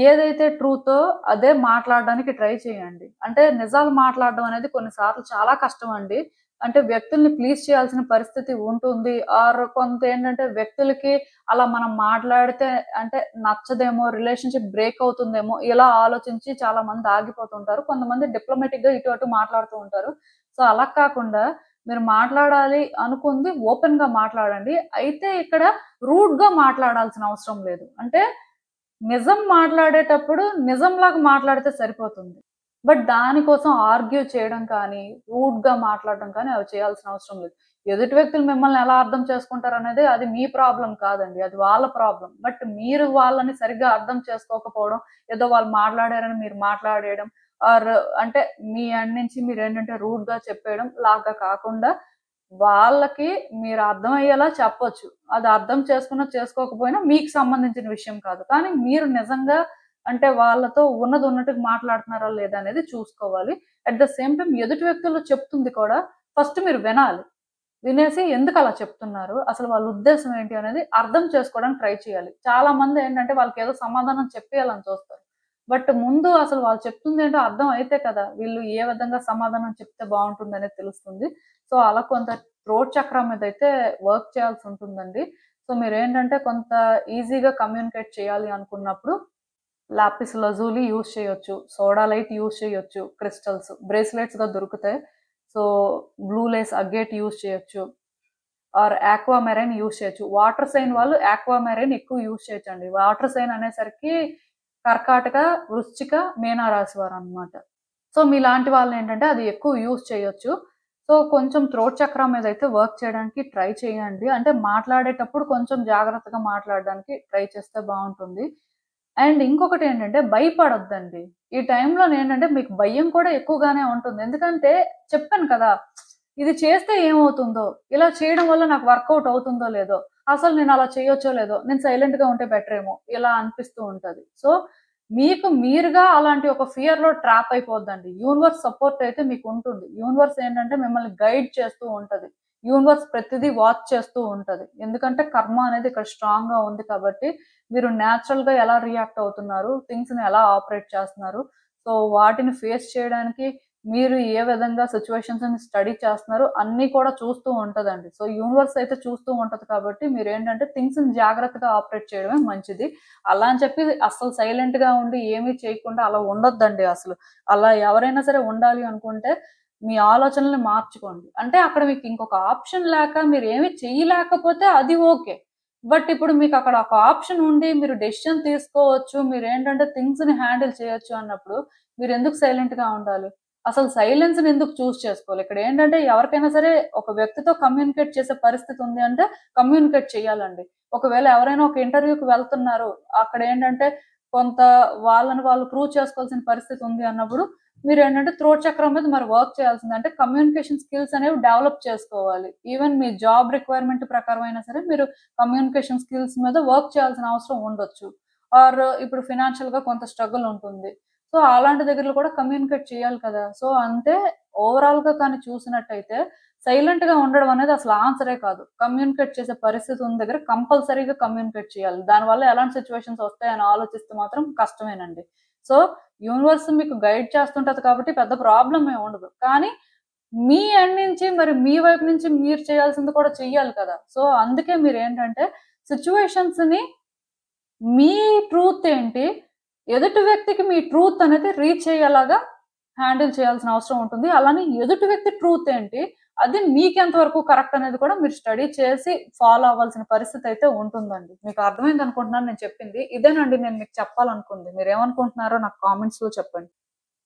ఏదైతే ట్రూతో అదే మాట్లాడడానికి ట్రై చేయండి. అంటే నిజాలు మాట్లాడడం అనేది కొన్ని సార్లు చాలా కష్టమండి. అంటే వ్యక్తుల్ని ప్లీజ్ చేయాల్సిన పరిస్థితి ఉంటుంది. ఆర్ కొంతేంటంటే వ్యక్తులకి అలా మనం మాట్లాడితే అంటే నచ్చదేమో, రిలేషన్‌షిప్ బ్రేక్ అవుతుందేమో, ఇలా ఆలోచించి చాలా మంది ఆగిపోతుంటారు. కొంతమంది డిప్లొమాటిక్‌గా ఇటు అటు మాట్లాడుతూ ఉంటారు. సో, అలా కాకుండా మీరు మాట్లాడాలి అనుకుంది ఓపెన్‌గా మాట్లాడండి. అయితే ఇక్కడ రూడ్‌గా మాట్లాడాల్సిన అవసరం లేదు. అంటే నిజం మాట్లాడేటప్పుడు నిజంలాగా మాట్లాడితే సరిపోతుంది. బట్ దానికోసం ఆర్గ్యూ చేయడం కానీ, రూడ్‌గా మాట్లాడడం కానీ అవి చేయాల్సిన అవసరం లేదు. ఎదుటి వ్యక్తులు మిమ్మల్ని ఎలా అర్థం చేసుకుంటారనేది అది మీ ప్రాబ్లమ్ కాదండి. అది వాళ్ళ ప్రాబ్లమ్. బట్ మీరు వాళ్ళని సరిగ్గా అర్థం చేసుకోకపోవడం, ఏదో వాళ్ళు మాట్లాడారని మీరు మాట్లాడేయడం ఆర్ అంటే మీ ఎండ్ నుంచి మీరేంటంటే రూడ్‌గా చెప్పేయడం లాగా కాకుండా వాళ్ళకి మీరు అర్థమయ్యేలా చెప్పొచ్చు. అది అర్థం చేసుకున్నా, చేసుకోకపోయినా మీకు సంబంధించిన విషయం కాదు. కానీ మీరు నిజంగా అంటే వాళ్ళతో ఉన్నదున్నట్టుగా మాట్లాడుతున్నారా లేదా అనేది చూసుకోవాలి. అట్ ద సేమ్ టైమ్ ఎదుటి వ్యక్తులు చెప్తుంది కూడా ఫస్ట్ మీరు వినాలి. వినేసి ఎందుకలా చెప్తున్నారు? అసలు వాళ్ళ ఉద్దేశ్యం ఏంటి అనేది అర్థం చేసుకోవడానికి ట్రై చేయాలి. చాలా మందేంటంటే వాళ్ళకేదో సమాధానం చెప్పేయాలని చూస్తారు. బట్ ముందు అసలు వాళ్ళు చెప్తుందేంటో అర్థం అయితే కదా! వీళ్ళు ఏ విధంగా సమాధానం చెప్తే బావుంటుందనేది తెలుస్తుంది. సో, అలా కొంత థ్రోట్ చక్రం మీదయితే వర్క్ చేయాల్సుంటుందండి. సో, మీరేంటంటే కొంత ఈజీగా కమ్యూనికేట్ చేయాలి అనుకున్నప్పుడు లాపిస్ లజూలి యూజ్ చేయొచ్చు. సోడా లైట్ యూజ్ చేయొచ్చు. క్రిస్టల్స్, బ్రేస్లెట్స్‌గా దొరుకుతాయి. So, blue lace agate use చేయొచ్చు. ఆర్ ఆక్వామెరైన్ యూజ్ చేయొచ్చు. వాటర్ సైన్ వాళ్ళు ఆక్వామెరైన్ ఎక్కువ యూజ్ చేయొచ్చండి. వాటర్ సైన్ అనేసరికి కర్కాటక, వృశ్చిక, మీన రాశి వారనమాట. సో, మీలాంటి వాళ్ళేంటంటే అది ఎక్కువ యూజ్ చేయొచ్చు. సో, కొంచెం థ్రోట్ చక్రం మీదయితే వర్క్ చేయడానికి ట్రై చేయండి. అంటే మాట్లాడేటప్పుడు కొంచెం జాగ్రత్తగా మాట్లాడడానికి ట్రై చేస్తే బావుంటుంది. అండ్ ఇంకొకటేంటంటే భయపడొద్దండి. ఈ టైంలోనేంటంటే మీకు భయం కూడా ఎక్కువగానే ఉంటుంది. ఎందుకంటే చెప్పాను కదా! ఇది చేస్తే ఏమవుతుందో? ఇలా చేయడం వల్ల నాకు వర్కౌట్ అవుతుందో లేదో? అసలు నేనలా చేయొచ్చో లేదో? నేను సైలెంట్‌గా ఉంటే బెటరేమో! ఇలా అనిపిస్తూ ఉంటది. సో, మీకు మీరుగా అలాంటి ఒక ఫియర్‌లో ట్రాప్ అయిపోద్దండి. యూనివర్స్ సపోర్ట్ అయితే మీకుంటుంది. యూనివర్స్ ఏంటంటే మిమ్మల్ని గైడ్ చేస్తూ ఉంటది. యూనివర్స్ ప్రతిదీ వాచ్ చేస్తూ ఉంటది. ఎందుకంటే కర్మ అనేది ఇక్కడ స్ట్రాంగ్‌గా ఉంది కాబట్టి మీరు న్యాచురల్‌గా ఎలా రియాక్ట్ అవుతున్నారు? థింగ్స్‌ని ఎలా ఆపరేట్ చేస్తున్నారు? సో, వాటిని ఫేస్ చేయడానికి మీరు ఏ విధంగా సిట్యుయేషన్స్‌ని స్టడీ చేస్తున్నారు అన్నీ కూడా చూస్తూ ఉంటదండి. సో, యూనివర్స్ అయితే చూస్తూ ఉంటది కాబట్టి మీరేంటంటే థింగ్స్‌ని జాగ్రత్తగా ఆపరేట్ చేయడమే మంచిది. అలా అని చెప్పి అస్సలు సైలెంట్‌గా ఉండి ఏమీ చేయకుండా అలా ఉండొద్దండి అసలు. అలా ఎవరైనా సరే ఉండాలి అనుకుంటే మీ ఆలోచనల్ని మార్చుకోండి. అంటే అక్కడ మీకు ఇంకొక ఆప్షన్ లేక మీరేమి చేయలేకపోతే అది ఓకే. బట్ ఇప్పుడు మీకక్కడ ఒక ఆప్షన్ ఉండి మీరు డెసిషన్ తీసుకోవచ్చు. మీరేంటంటే థింగ్స్‌ని హ్యాండిల్ చేయొచ్చు అన్నప్పుడు మీరెందుకు సైలెంట్‌గా ఉండాలి? అసలు సైలెన్స్‌ని ఎందుకు చూజ్ చేసుకోవాలి? ఇక్కడేంటంటే ఎవరికైనా సరే ఒక వ్యక్తితో కమ్యూనికేట్ చేసే పరిస్థితి ఉంది అంటే కమ్యూనికేట్ చేయాలండి. ఒకవేళ ఎవరైనా ఒక ఇంటర్వ్యూకి వెళ్తున్నారు. అక్కడేంటంటే కొంత వాళ్ళని వాళ్ళు ప్రూవ్ చేసుకోవాల్సిన పరిస్థితి ఉంది అన్నప్పుడు మీరేంటంటే థ్రోట్ చక్రం మీద మరి వర్క్ చేయాల్సిందే. అంటే కమ్యూనికేషన్ స్కిల్స్ అనేవి డెవలప్ చేసుకోవాలి. ఈవెన్ మీ జాబ్ రిక్వైర్మెంట్ ప్రకారం అయినా సరే మీరు కమ్యూనికేషన్ స్కిల్స్ మీద వర్క్ చేయాల్సిన అవసరం ఉండొచ్చు. ఆర్ ఇప్పుడు ఫైనాన్షియల్‌గా కొంత స్ట్రగుల్ ఉంటుంది. సో, అలాంటి దగ్గరలో కూడా కమ్యూనికేట్ చేయాలి కదా! సో, అంటే ఓవరాల్‌గా కానీ చూసినట్టయితే సైలెంట్‌గా ఉండడం అనేది అసలు ఆన్సరే కాదు. కమ్యూనికేట్ చేసే పరిస్థితి ఉన్న దగ్గర కంపల్సరీగా కమ్యూనికేట్ చేయాలి. దానివల్ల ఎలాంటి సిట్యుయేషన్స్ వస్తాయని ఆలోచిస్తే మాత్రం కష్టమేనండి. సో, యూనివర్స్ మీకు గైడ్ చేస్తుంటది కాబట్టి పెద్ద ప్రాబ్లమ్ ఏమి ఉండదు. కానీ మీ ఎండ్ నుంచి మరి మీ వైపు నుంచి మీరు చేయాల్సింది కూడా చెయ్యాలి కదా. సో అందుకే మీరు ఏంటంటే సిచ్యువేషన్స్ ని మీ ట్రూత్ ఏంటి, ఎదుటి వ్యక్తికి మీ ట్రూత్ అనేది రీచ్ అయ్యేలాగా హ్యాండిల్ చేయాల్సిన అవసరం ఉంటుంది. అలానే ఎదుటి వ్యక్తి ట్రూత్ ఏంటి, అది మీకెంత వరకు కరెక్ట్ అనేది కూడా మీరు స్టడీ చేసి ఫాలో అవ్వాల్సిన పరిస్థితి అయితే ఉంటుందండి. మీకు అర్థమైంది అనుకుంటున్నాను నేను చెప్పింది. ఇదేనండి నేను మీకు చెప్పాలనుకుంది. మీరు ఏమనుకుంటున్నారో నాకు కామెంట్స్ లో చెప్పండి.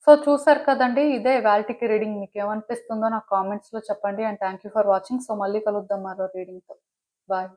సో చూసారు కదండి, ఇదే ఇవాల్టికి రీడింగ్. మీకు ఏమనిపిస్తుందో నాకు కామెంట్స్ లో చెప్పండి. And thank you for watching. So మళ్ళీ కలుద్దాం మరో రీడింగ్ తో. బాయ్.